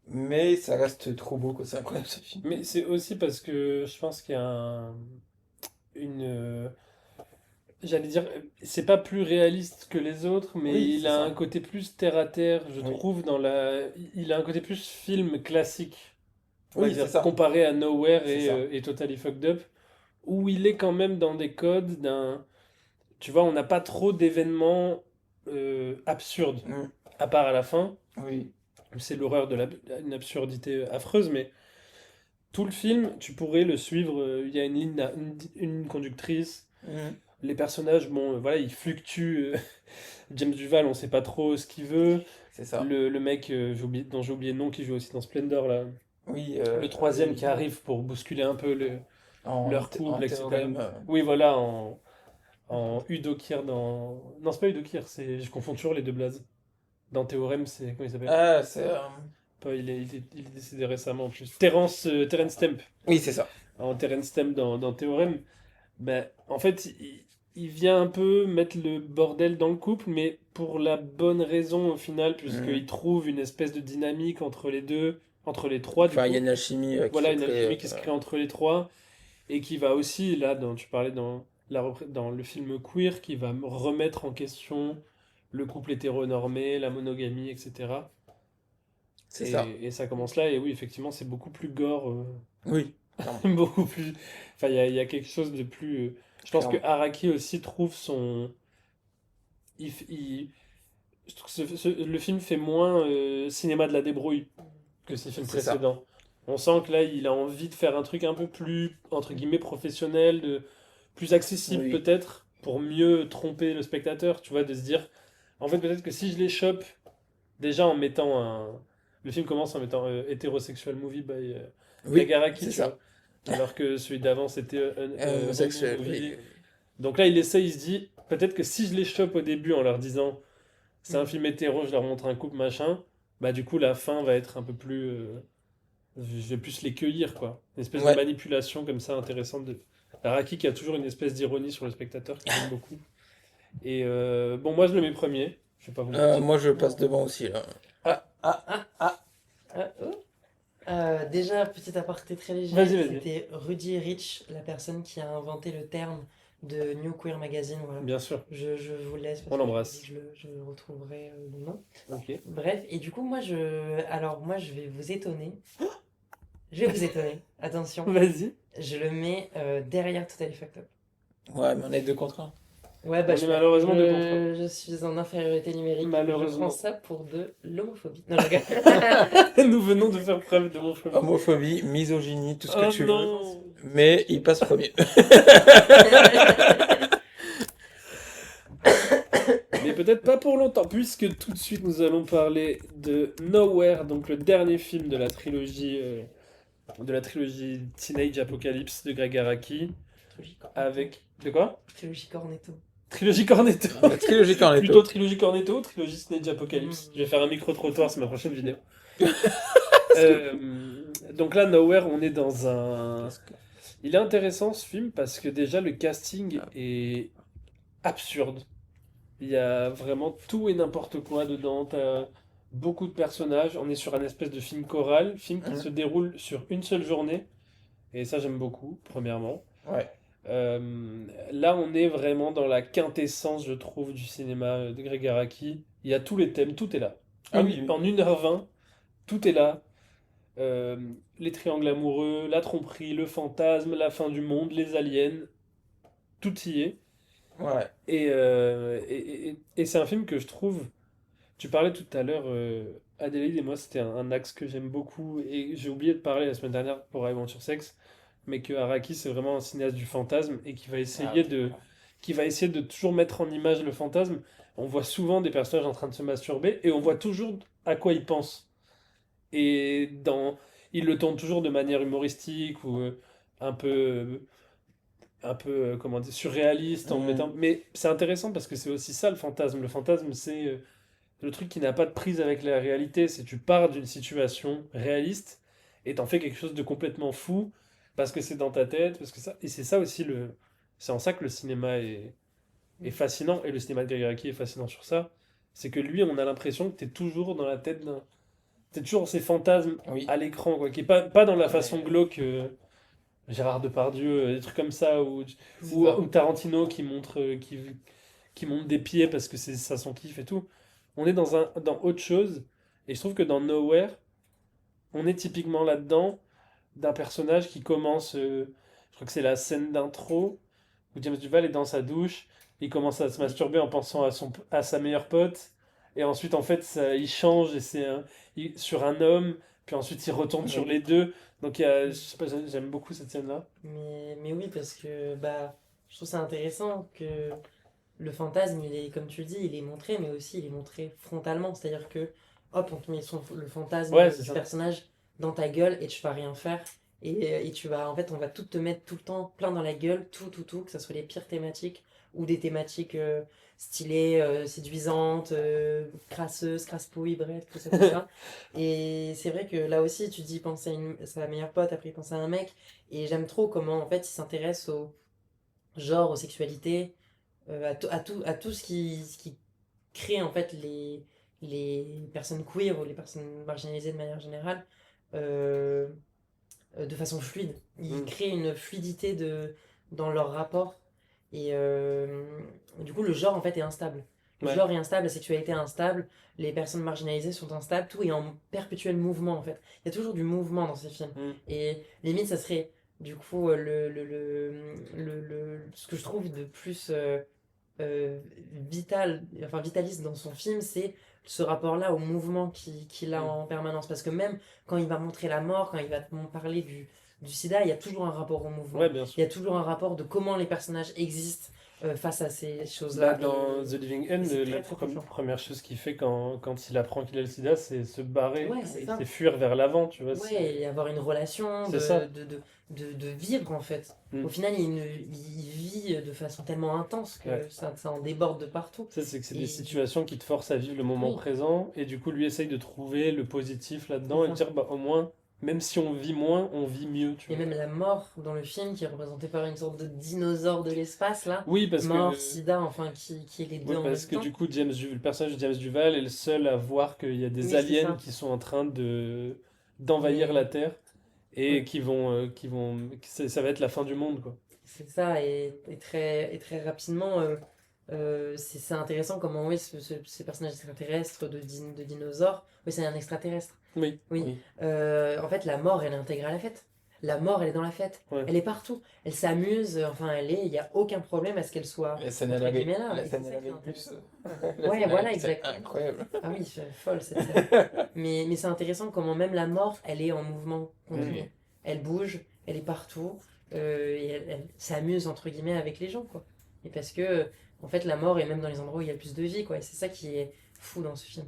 mais ça reste trop beau, quoi. C'est incroyable ce film. mais c'est aussi parce que je pense qu'il y a une. J'allais dire, c'est pas plus réaliste que les autres, mais Oui, il c'est a ça. un côté plus terre à terre, je Oui, trouve, il a un côté plus film classique, on va oui, c'est dire, ça. comparé à Nowhere C'est ça. et Totally Fucked Up, où il est quand même dans des codes d'un. Tu vois, on n'a pas trop d'événements absurdes, Mm. à part à la fin. Oui, C'est l'horreur de une absurdité affreuse, mais tout le film, tu pourrais le suivre. Il y a une ligne, une conductrice. mm, Les personnages, bon, voilà, ils fluctuent. James Duval, on sait pas trop ce qu'il veut. c'est ça. Le mec dont j'ai oublié le nom, qui joue aussi dans Splendor, là. Oui, Le troisième qui arrive pour bousculer un peu leur en couple, etc. théorème. Oui, voilà, en Udo Kier dans. Non, c'est pas Udo Kier, je confonds toujours les deux blazes. Dans Théorème, c'est. Comment il s'appelle? Ah, c'est. Pas, il est décédé récemment en plus. Terence Stamp. Oui, c'est ça. En Terence Stamp dans Théorème. Ben, en fait, il vient un peu mettre le bordel dans le couple, mais pour la bonne raison au final, Mm. puisqu'il trouve une espèce de dynamique entre les deux, entre les trois du Enfin, il y a coup. une alchimie qui Voilà, se une crée. alchimie qui se crée entre les trois, et qui va aussi, là, tu parlais dans le film Queer, qui va remettre en question le couple hétéronormé, la monogamie, etc. C'est ça. Et ça commence là, et oui, effectivement, c'est beaucoup plus gore, Oui, clairement. beaucoup plus. Enfin, il y a quelque chose de plus. Je pense que Clairement. Araki aussi trouve son. il f- il- Je trouve que le film fait moins cinéma de la débrouille que ses films C'est ça. précédents. On sent que là, il a envie de faire un truc un peu plus, entre guillemets, professionnel, plus accessible Oui. peut-être, pour mieux tromper le spectateur, tu vois, de se dire, en fait, peut-être que si je les chope, déjà en mettant un. Le film commence en mettant hétérosexual movie by Oui, Gagaraki, c'est tu vois. ça. Alors que celui d'avant, c'était homo Homosexuel, movie. oui. Donc là, il essaie, il se dit, peut-être que si je les chope au début en leur disant, c'est un Mm. film hétéro, je leur montre un couple, machin, bah du coup, la fin va être un peu plus. Je vais plus les cueillir, quoi. Une espèce de Ouais. manipulation comme ça intéressante de. Araki qui a toujours une espèce d'ironie sur le spectateur que j'aime beaucoup. Et bon, moi je le mets premier. Je sais pas vous. Moi, je passe devant aussi, là. Ah, ah, Ah, ah. oh. Déjà, petit aparté très léger, Vas-y, vas-y. c'était Rudy Rich, la personne qui a inventé le terme de New Queer Magazine. Voilà. Bien sûr. Je vous laisse parce On que l'embrasse. je retrouverai le nom. Ok. Bref, et du coup, alors moi, je vais vous étonner. Je vais vous étonner. Attention, Vas-y. je le mets derrière Totally Fucked Up. Ouais, mais on est 2 contre 1. Ouais, bah On est malheureusement deux contre je suis en infériorité numérique. Malheureusement. Je prends ça pour de l'homophobie. Non, je rigole. Nous venons de faire preuve de mon chemin. Homophobie, misogynie, tout ce que Oh tu veux. non. Mais il passe premier. Mais peut-être pas pour longtemps, puisque tout de suite nous allons parler de Nowhere, donc le dernier film de la trilogie Teenage Apocalypse de Greg Araki, Trilogie Cornetto. avec de quoi? Trilogie Cornetto. Trilogie Cornetto. La trilogie Cornetto. Plutôt trilogie Cornetto, trilogie Teenage Apocalypse. Je vais faire un micro-trottoir, c'est ma prochaine vidéo. Euh, donc là, Nowhere, on est dans un. Il est intéressant ce film parce que déjà le casting est absurde. Il y a vraiment tout et n'importe quoi dedans. T'as beaucoup de personnages. On est sur un espèce de film choral, film qui Mhm. se déroule sur une seule journée. Et ça, j'aime beaucoup, premièrement. Ouais. Là, on est vraiment dans la quintessence, je trouve, du cinéma de Greg Araki. Il y a tous les thèmes, tout est là. Ah oui, oui. En 1h20, tout est là. Euh, les triangles amoureux, la tromperie, le fantasme, la fin du monde, les aliens, tout y est. Ouais. Et c'est un film que je trouve. Tu parlais tout à l'heure, Adélaïde et moi, c'était un axe que j'aime beaucoup. Et j'ai oublié de parler la semaine dernière pour Aventure Sexe, mais que Araki, c'est vraiment un cinéaste du fantasme et Ah, qui va essayer de toujours mettre en image le fantasme. On voit souvent des personnages en train de se masturber et on voit toujours à quoi ils pensent. Et il le tourne toujours de manière humoristique ou un peu, comment dire, surréaliste en mettant. hum, Mais c'est intéressant parce que c'est aussi ça le fantasme. Le fantasme, c'est le truc qui n'a pas de prise avec la réalité. C'est tu pars d'une situation réaliste et t'en fais quelque chose de complètement fou parce que c'est dans ta tête, parce que ça. Et c'est ça aussi c'est en ça que le cinéma est fascinant et le cinéma de Gagaki est fascinant sur ça. C'est que lui, on a l'impression que t'es toujours dans la tête d'un. T'es toujours dans ces fantasmes oui. à l'écran, quoi, qui est pas dans la façon Mais glauque. Gérard Depardieu, des trucs comme ça, c'est ça. ou Tarantino qui monte des pieds parce que c'est ça son kiff et tout. On est dans autre chose, et je trouve que dans Nowhere, on est typiquement là-dedans d'un personnage qui commence, je crois que c'est la scène d'intro, où James Duval est dans sa douche, il commence à se masturber en pensant à sa meilleure pote, et ensuite en fait il change et sur un homme, puis ensuite il retourne sur Oui. les deux. Donc je sais pas, j'aime beaucoup cette scène-là. Mais oui, parce que bah, je trouve ça intéressant que le fantasme, il est, comme tu le dis, il est montré, mais aussi il est montré frontalement. C'est-à-dire que, hop, on te met le Ouais, fantasme c'est du ça. personnage dans ta gueule et tu vas rien faire. Et tu vas, en fait, on va tout te mettre tout le temps plein dans la gueule, tout, que ce soit les pires thématiques ou des thématiques stylées, séduisantes, crasseuses, crasse-pouilles, bref, tout ça, tout ça. Et c'est vrai que là aussi, tu dis penser à sa meilleure pote, après il pense à un mec. Et j'aime trop comment, en fait, il s'intéresse au genre, aux sexualités, à tout ce qui crée en fait les personnes queer ou les personnes marginalisées de manière générale euh, de façon fluide. Ils Mm. créent une fluidité dans leur rapport et du coup le genre en fait est instable. Le Ouais. genre est instable, la sexualité est instable, les personnes marginalisées sont instables, tout est en perpétuel mouvement en fait. Il y a toujours du mouvement dans ces films. Mm. Et limite ça serait du coup ce que je trouve de plus vitaliste dans son film, c'est ce rapport-là au mouvement qu'il a Mm. en permanence. Parce que même quand il va montrer la mort, quand il va parler du sida, il y a toujours un rapport au Ouais, mouvement. bien Il sûr. y a toujours un rapport de comment les personnages existent face à ces Bah, choses-là. dans The Living Et End, c'est la très très touchant. première chose qu'il fait quand il apprend qu'il a le sida, c'est se barrer, Ouais, c'est et ça. c'est fuir vers l'avant, tu vois. Ouais, et avoir une relation, C'est ça. de vivre en fait. Au Mm. final, il vit de façon tellement intense Ouais. que ça en déborde de partout. Ça, c'est que c'est des Et situations qui te forcent à vivre le moment oui, présent, et du coup, lui essaye de trouver le positif c'est là-dedans et de ça. dire, bah, au moins, même si on vit moins, on vit mieux, tu Et vois. même la mort dans le film, qui est représentée par une sorte de dinosaure de l'espace, là. Oui, parce Mort, que, sida, enfin, qui est les deux oui, en parce même que temps. du coup, le personnage de James Duval est le seul à voir qu'il y a des Oui, c'est aliens ça. qui sont en train d'envahir la Mais, Terre et ouais, ça va être la fin du monde, quoi. c'est ça. Et très rapidement, c'est intéressant comment, oui, ces personnages extraterrestres de dinosaures, oui, c'est un extraterrestre. Oui, Oui. Oui. En fait, la mort, elle est intégrée à la fête. La mort, elle est dans la fête. ouais. Elle est partout. Elle s'amuse, enfin, il n'y a aucun problème à ce qu'elle soit, La scène, elle entre avait, guillemets, là. la Et c'est scène, elle ça qui est avait plus. intéressant. La Ouais, scène, elle voilà, avait plus, c'est exactement. incroyable. Ah oui, c'est folle cette scène. Mais c'est intéressant comment même la mort, elle est en mouvement continu. Oui. Elle bouge, elle est partout, et elle s'amuse, entre guillemets, avec les gens, quoi. Et parce que, en fait, la mort est même dans les endroits où il y a le plus de vie, quoi. Et c'est ça qui est fou dans ce film.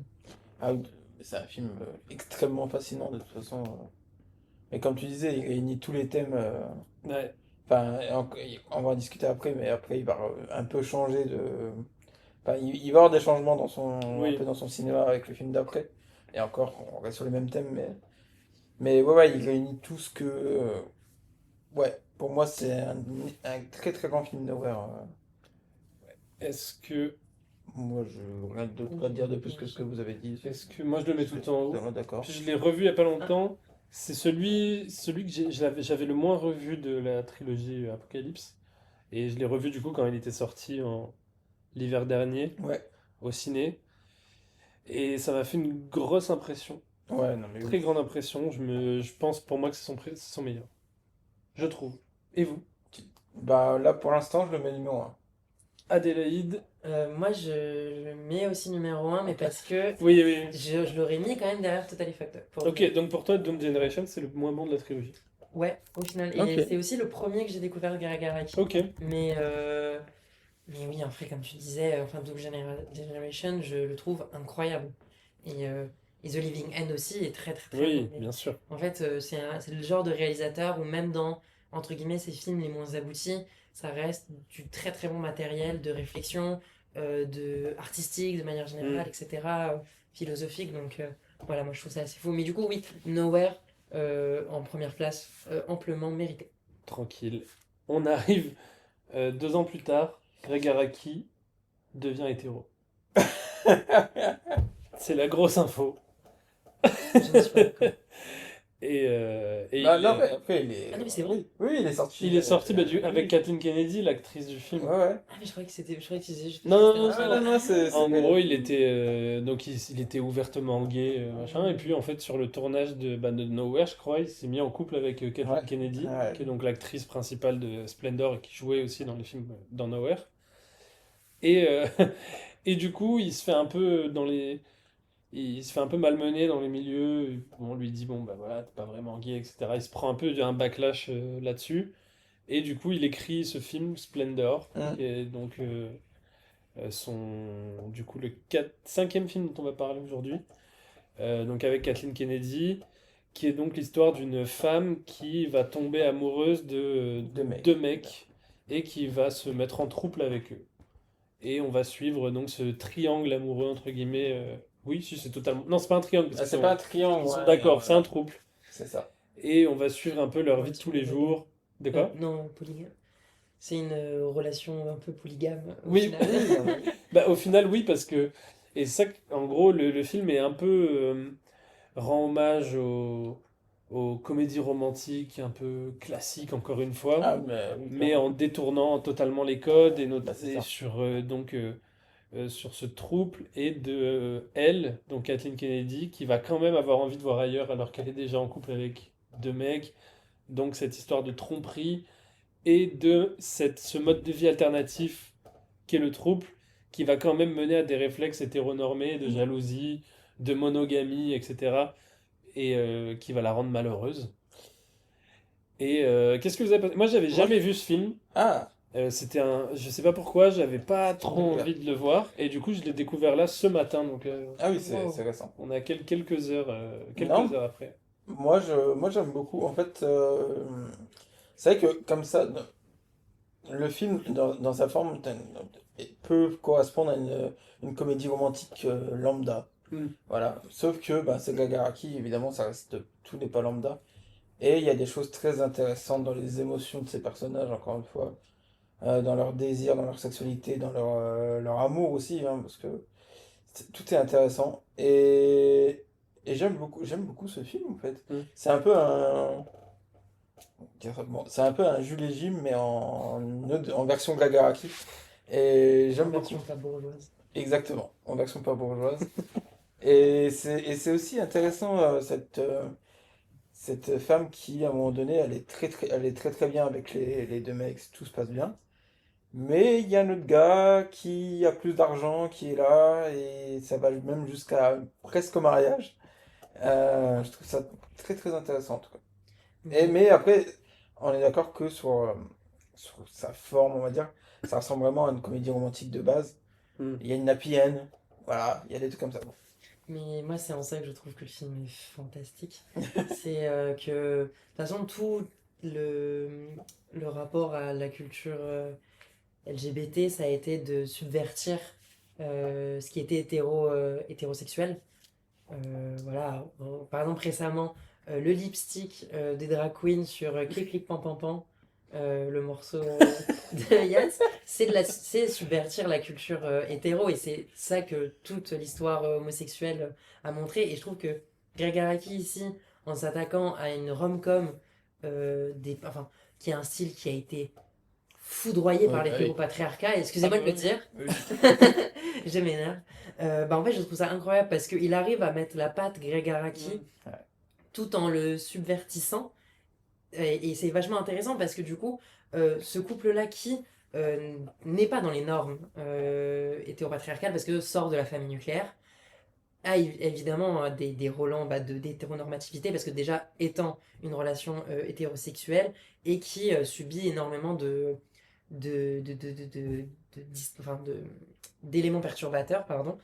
Ah oui, c'est un film extrêmement fascinant de toute façon. Mais comme tu disais, il réunit tous les thèmes. Ouais. Enfin, on va en discuter après, mais après il va un peu changer de. Enfin, il va y avoir des changements un peu Oui. dans son cinéma avec le film d'après. Et encore, on reste sur les mêmes thèmes, mais ouais, ouais, il réunit tout ce que. Ouais, pour moi, c'est un très très grand film d'horreur. Est-ce que, Moi, je rien d'autre à dire de plus que ce que vous avez dit. moi je le mets Je tout le suis temps en haut. totalement d'accord. Puis je l'ai revu il y a pas longtemps. C'est celui que j'avais le moins revu de la trilogie Apocalypse. Et je l'ai revu du coup quand il était sorti l'hiver dernier Ouais. au ciné. Et ça m'a fait une grosse impression. Ouais, non mais Très ouf. grande impression. Je pense pour moi que c'est son meilleur. Je trouve. Et vous? Bah là pour l'instant je le mets numéro 1. Adélaïde? Moi, je le mets aussi numéro un, mais Ok. parce que Oui, oui. je l'aurais mis quand même derrière Totally Fucked Up. Pour Ok, donc pour toi, Doom Generation, c'est le moins bon de la trilogie. Ouais, au final. Ok. Et c'est aussi le premier que j'ai découvert de Garagaraki. Ok. Mais oui, après, comme tu disais, enfin, Generation, je le trouve incroyable. Et, euh, et The Living End aussi est très très très bon. Oui, Mais bien sûr. en fait, c'est le genre de réalisateur où même dans, entre guillemets, ses films les moins aboutis, ça reste du très très bon matériel de réflexion, de artistique de manière générale, Mm. etc., philosophique. Donc voilà, moi je trouve ça assez fou. Mais du coup, oui, Nowhere en première place, amplement mérité. Tranquille. On arrive 2 ans plus tard. Greg Araki devient hétéro. C'est la grosse info. Je ne suis pas d'accord. Et Bah non mais après Ah non, mais c'est vrai. oui, oui, il est sorti. il est sorti avec Oui. Kathleen Kennedy, l'actrice du film. Ouais ouais. Ah, mais je croyais que c'était. Je croyais que c'était juste. Non, non, non, C'était Ah un non film. non c'est En c'est- gros, il était donc il était ouvertement gay, machin. Et puis en fait, sur le tournage de Nowhere, je crois, il s'est mis en couple avec Ouais. Kathleen Kennedy, Ouais. qui est donc l'actrice principale de Splendor et qui jouait aussi dans les films dans Nowhere. Et et du coup, il se fait un peu il se fait un peu malmener dans les milieux. On lui dit bon bah voilà, t'es pas vraiment gay, etc. Il se prend un peu un backlash là-dessus. Et du coup, il écrit ce film Splendor, Hum. qui est donc du coup cinquième film dont on va parler aujourd'hui, donc avec Kathleen Kennedy, qui est donc l'histoire d'une femme qui va tomber amoureuse de Deux mecs. deux mecs et qui va se mettre en trouble avec eux. Et on va suivre donc ce triangle amoureux entre guillemets. Oui, si c'est totalement. Non, c'est pas un triangle parce Ah, qu'ils c'est sont, pas un triangle. ils sont Ouais, d'accord, c'est un voilà. trouble. C'est ça. Et on va suivre un peu leur vie de tous Relation les monogame. jours. De quoi? Non, polygame. C'est une relation un peu polygame au Oui, final. Oui, non, mais oui. bah au final oui parce que et ça en gros le film est un peu rend hommage aux comédies romantiques un peu classiques encore une fois, Ah mais oui, mais clairement. en détournant totalement les codes Bah c'est et ça. sur sur ce trouble et de elle, donc Kathleen Kennedy, qui va quand même avoir envie de voir ailleurs alors qu'elle est déjà en couple avec deux mecs. Donc cette histoire de tromperie et de ce mode de vie alternatif qu'est le trouble, qui va quand même mener à des réflexes hétéronormés, de jalousie, de monogamie, etc. Et qui va la rendre malheureuse. Et qu'est-ce que vous avez pensé? Moi, j'avais Moi, jamais vu ce film. ah, Je sais pas pourquoi, j'avais pas c'est une trop découverte. envie de le voir. Et du coup, je l'ai découvert là ce matin. Donc, Ah oui, Wow. c'est récent. on a quelques Non, heures après. moi j'aime beaucoup. En fait, c'est vrai que comme ça, le film, dans sa forme, peut correspondre à une comédie romantique lambda. Hmm. Voilà. Sauf que bah, c'est Gagaraki, évidemment, ça reste, tout n'est pas lambda. Et il y a des choses très intéressantes dans les émotions de ces personnages, encore une fois, dans leur désir, dans leur sexualité, dans leur amour aussi, hein, parce que tout est intéressant. Et j'aime beaucoup ce film, en fait. Hmm. C'est un peu un, bon, c'est un peu un Jules et Jim, mais en version Gagaraki. Et En j'aime beaucoup. version pas bourgeoise. Exactement, en version pas bourgeoise. Et c'est aussi intéressant, cette femme qui, à un moment donné, elle est très très bien avec les deux mecs, tout se passe bien. Mais il y a un autre gars qui a plus d'argent, qui est là, et ça va même jusqu'à presque au mariage. Je trouve ça très très intéressant en tout cas. Mais Mais après, on est d'accord que sur sa forme, on va dire, ça ressemble vraiment à une comédie romantique de base. Hmm. Il y a une happy end, voilà, il y a des trucs comme ça. Mais moi, c'est en ça que je trouve que le film est fantastique. C'est que, de toute façon, tout le, le rapport à la culture LGBT, ça a été de subvertir ce qui était hétérosexuel. Voilà, par exemple, récemment, le lipstick des drag queens sur Clip Clip Pam Pam Pam, le morceau de Yass, c'est subvertir la culture hétéro, et c'est ça que toute l'histoire homosexuelle a montré. Et je trouve que Greg Araki, ici, en s'attaquant à une rom-com, enfin, qui est un style qui a été foudroyée par Ouais, bah oui. l'hétéropatriarcat, et excusez-moi Ah, de le bah dire, Oui. je m'énerve. En fait, je trouve ça incroyable parce qu'il arrive à mettre la patte Greg Araki Ouais. tout en le subvertissant. Et c'est vachement intéressant parce que du coup, ce couple-là qui n'est pas dans les normes hétéropatriarcales parce que sort de la famille nucléaire, a évidemment des relents d'hétéronormativité parce que déjà étant une relation hétérosexuelle et qui subit énormément de, de, de, de, de- enfin, d'éléments perturbateurs, pardon.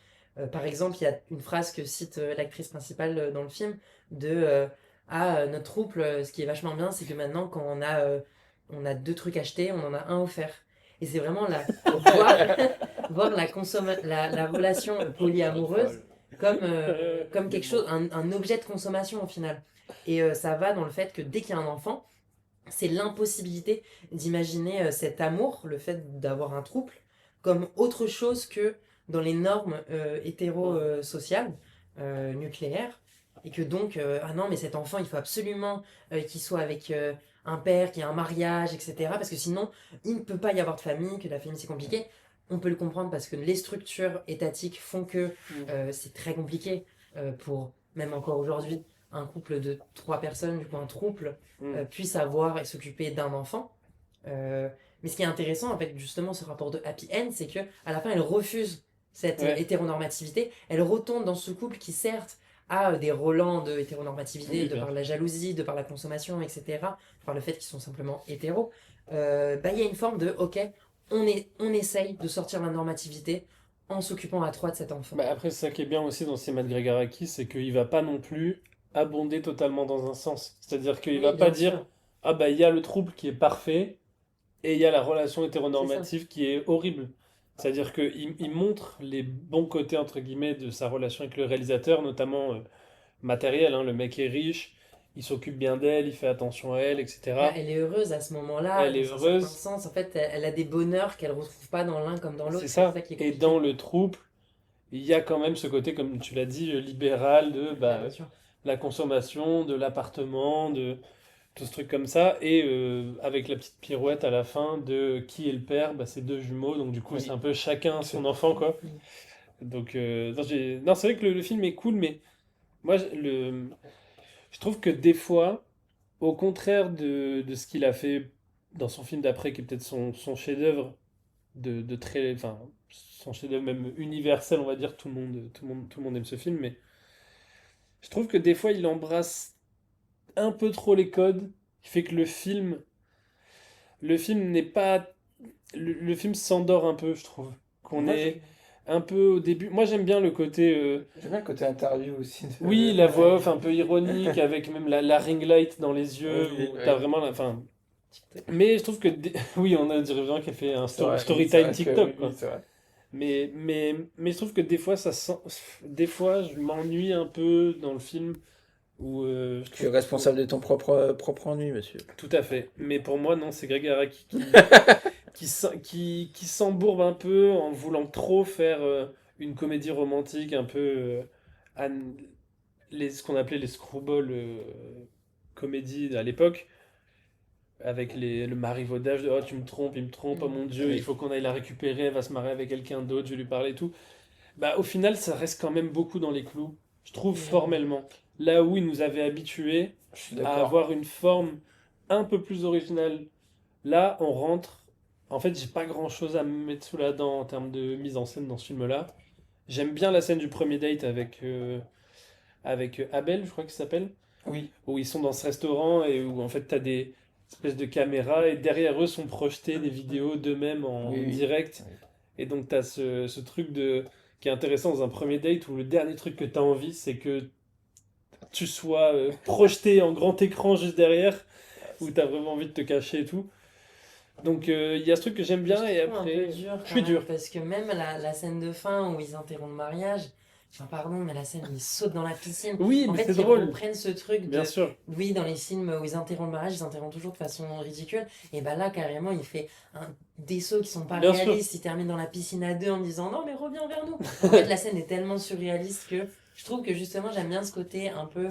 Par exemple, il y a une phrase que cite l'actrice principale dans le film de notre couple, ce qui est vachement bien, c'est que maintenant, quand on a deux trucs achetés, on en a un offert. Et c'est vraiment voir, voir la relation polyamoureuse comme quelque chose, un objet de consommation au final. Et ça va dans le fait que dès qu'il y a un enfant, c'est l'impossibilité d'imaginer cet amour, le fait d'avoir un trouble, comme autre chose que dans les normes hétéro-sociales, nucléaires, et que donc, ah non, mais cet enfant, il faut absolument qu'il soit avec un père, qu'il y ait un mariage, etc. Parce que sinon, il ne peut pas y avoir de famille, que la famille c'est compliqué. On peut le comprendre parce que les structures étatiques font que c'est très compliqué pour, même encore aujourd'hui, un couple de 3 personnes, du coup un trouble, puisse avoir et s'occuper d'un enfant. Mais ce qui est intéressant, en fait, justement, ce rapport de happy end, c'est que à la fin, elle refuse cette Ouais. hétéronormativité. Elle retourne dans ce couple qui, certes, a des relents de hétéronormativité, Oui, de bien par la jalousie, de par la consommation, etc., par le fait qu'ils sont simplement hétéros. Il y a une forme de, ok, on essaye de sortir la normativité en s'occupant à 3 de cet enfant. Bah, après, c'est ça qui est bien aussi dans Matt Gregaraki, c'est qu'il va pas non plus abonder totalement dans un sens. C'est-à-dire qu'il va Oui, pas bien dire, sûr, ah bah il y a le trouble qui est parfait et il y a la relation c'est ça. hétéronormative qui est horrible. C'est-à-dire qu'il montre les bons côtés, entre guillemets, de sa relation avec le réalisateur, notamment matériel, hein. Le mec est riche, il s'occupe bien d'elle, il fait attention à elle, Bah, etc. elle est heureuse à ce moment-là, Elle est dans un certain heureuse, sens. En fait, elle a des bonheurs qu'elle retrouve pas dans l'un comme dans c'est l'autre. C'est ça. ça qui est Et dans compliqué. le trouble, il y a quand même ce côté, comme tu l'as dit, libéral de Bah, bah, bien sûr. la consommation, de l'appartement, de tout ce truc comme ça. Et avec la petite pirouette à la fin de qui est le père, bah, c'est deux jumeaux, donc du coup c'est Oui. un peu chacun C'est- son enfant, quoi. Mm. Donc non, non, c'est vrai que le film est cool, mais moi je trouve que des fois, au contraire de ce qu'il a fait dans son film d'après, qui est peut-être son chef-d'œuvre de très, enfin son chef-d'œuvre même universel, on va dire, tout le monde aime ce film, mais je trouve que des fois il embrasse un peu trop les codes, qui fait que le film n'est pas, le film s'endort un peu, je trouve, qu'on Moi, est un peu au début. Moi j'aime bien le côté, j'aime bien le côté interview aussi. oui, la voix off un peu ironique, avec même la ring light dans les yeux, Oui, où t'as oui. vraiment la, enfin, TikTok. mais je trouve que, oui, on a dirait bien qu'elle fait un C'est vrai, oui, story c'est time vrai que TikTok, oui, quoi. oui, c'est vrai. Mais je trouve que des fois, des fois, je m'ennuie un peu dans le film, où je Tu es trouve responsable de ton propre ennui, monsieur. tout à fait. Mais pour moi, non, c'est Greg Araki qui s'embourbe un peu en voulant trop faire une comédie romantique un peu an- ce qu'on appelait les screwball comédies à l'époque, avec le marivaudage de oh tu me trompes, il me trompe, oh mon Dieu, il Oui. faut qu'on aille la récupérer, elle va se marier avec quelqu'un d'autre, je vais lui parler et tout. Bah au final, ça reste quand même beaucoup dans les clous, je trouve Mm. formellement. Là où il nous avait habitués Je suis à d'accord. avoir une forme un peu plus originale. Là, on rentre. En fait, j'ai pas grand chose à me mettre sous la dent en termes de mise en scène dans ce film-là. J'aime bien la scène du premier date avec Abel, je crois qu'il s'appelle, Oui, où ils sont dans ce restaurant et où en fait t'as des espèces de caméras et derrière eux sont projetées des vidéos d'eux-mêmes en oui, oui. direct. Et donc t'as ce truc qui est intéressant dans un premier date où le dernier truc que t'as envie, c'est que tu sois projeté en grand écran juste derrière, où t'as vraiment envie de te cacher et tout. Donc il y a ce truc que j'aime Je bien et trouve un peu après dur je quand suis même, dur. parce que même la scène de fin où ils interrompent le mariage, enfin pardon, mais la scène où ils sautent dans la piscine, Oui, en mais fait c'est ils drôle, reprennent ce truc bien de, sûr. oui, dans les films où ils interrompent le mariage, ils interrompent toujours de façon ridicule, et bah là carrément il fait des sauts qui sont pas Bien sûr. réalistes, il termine dans la piscine à deux en disant non mais reviens vers nous. En fait la scène est tellement surréaliste que je trouve que justement j'aime bien ce côté un peu,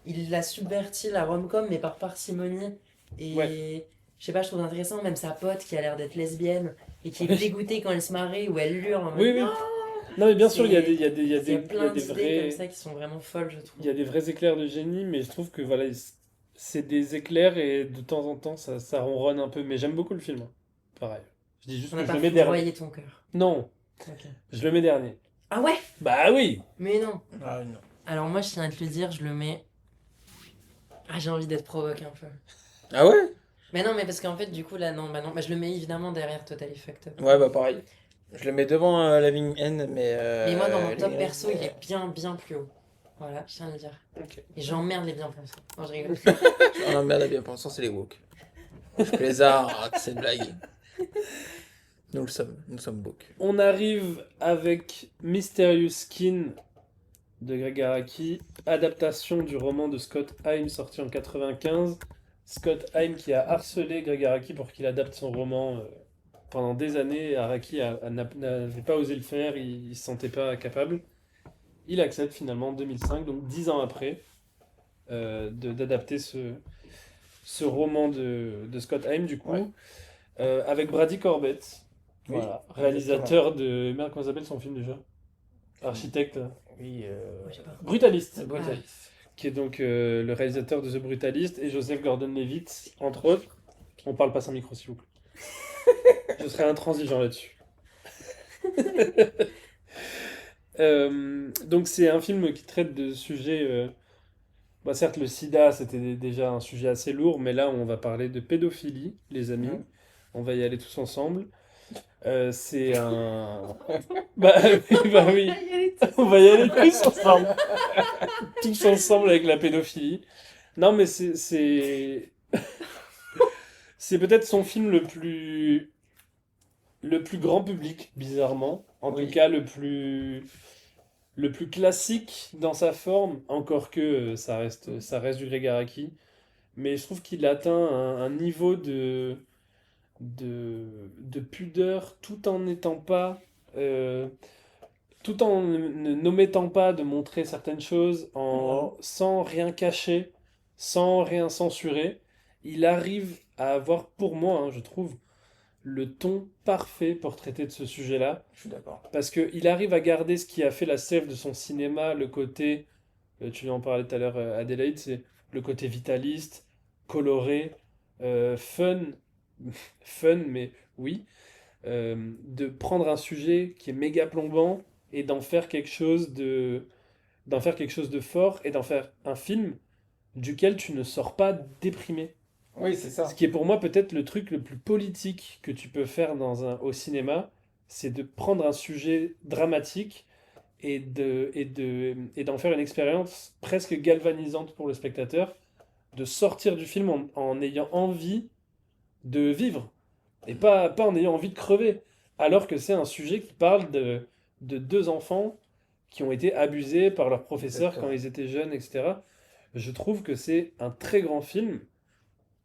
il a subverti la rom-com mais par parcimonie, Ouais. et je sais pas, je trouve intéressant, même sa pote qui a l'air d'être lesbienne et qui est dégoûtée quand elle se marie ou elle hurle en mode Oui, oui. non. Non, mais bien sûr, il y a C'est- des, il y a des, il y a Il y a des, il y a plein des d'idées comme vrais, ça qui sont vraiment folles, je il trouve. y a des vrais éclairs de génie, mais je trouve que voilà, c'est des éclairs et de temps en temps, ça ronronne un peu. Mais j'aime beaucoup le film, hein. Pareil. Je dis juste On que n'a je pas le mets dernier. foudroyé ton cœur. Non, Ok. je le mets dernier. Ah ouais? Bah oui! Mais non. Ah non. Alors moi, je tiens à te le dire, je le mets. Ah, j'ai envie d'être provoqué un peu. Ah ouais? Mais non, mais parce qu'en fait, du coup, là, non, bah non, bah, je le mets évidemment derrière Totally Fucked Up. Ouais, bah pareil. Je le mets devant Living End, mais. Mais moi, dans mon top Living End, perso, il mais- est bien, bien plus haut. Voilà, je tiens à le dire. Ok. Et j'emmerde les bien-pensants. Non, je rigole. Oh non, merde, bien pensant, c'est les woke. Je plaisante, c'est une blague. Nous sommes woke. On arrive avec Mysterious Skin de Greg Araki, adaptation du roman de Scott Heim sorti en 95. Scott Heim qui a harcelé Greg Araki pour qu'il adapte son roman pendant des années. Araki n'avait pas osé le faire, il se sentait pas capable. Il accepte finalement en 2005, donc 10 ans après, d'adapter ce roman de Scott Heim, du coup, Ouais. avec Brady Corbett, Oui, voilà, réalisateur de... Merde, comment s'appelle son film déjà? Architecte, là. Oui, Je sais pas. Brutaliste, The Brutalist. qui est donc le réalisateur de The Brutalist, et Joseph Gordon-Levitt, entre autres. On parle pas sans micro, s'il vous plaît. Je serai intransigeant là-dessus. Donc c'est un film qui traite de sujets... bah, certes, le sida, c'était déjà un sujet assez lourd, mais là, on va parler de pédophilie, les amis. Mhm. On va y aller tous ensemble. C'est un... Bah oui, bah oui. On va y aller tous ensemble. Tous ensemble avec la pédophilie. Non, mais c'est peut-être son film le plus grand public, bizarrement. En Oui. tout cas, le plus classique dans sa forme, encore que ça reste du Greg Araki. Mais je trouve qu'il atteint un niveau de pudeur tout en n'étant pas. Tout en n'omettant pas de montrer certaines choses, sans rien cacher, sans rien censurer, il arrive à avoir, pour moi, hein, je trouve, le ton parfait pour traiter de ce sujet-là. Je suis d'accord. Parce qu'il arrive à garder ce qui a fait la sève de son cinéma, le côté, tu en parlais tout à l'heure, Adélaïde, c'est le côté vitaliste, coloré, fun, fun, mais oui, de prendre un sujet qui est méga plombant et d'en faire quelque chose de fort et d'en faire un film duquel tu ne sors pas déprimé. Oui, c'est Ce ça. qui est pour moi peut-être le truc le plus politique que tu peux faire au cinéma, c'est de prendre un sujet dramatique et d'en faire une expérience presque galvanisante pour le spectateur, de sortir du film en ayant envie de vivre et pas en ayant envie de crever. Alors que c'est un sujet qui parle de deux enfants qui ont été abusés par leurs professeurs quand Exactement. ils étaient jeunes, etc. Je trouve que c'est un très grand film.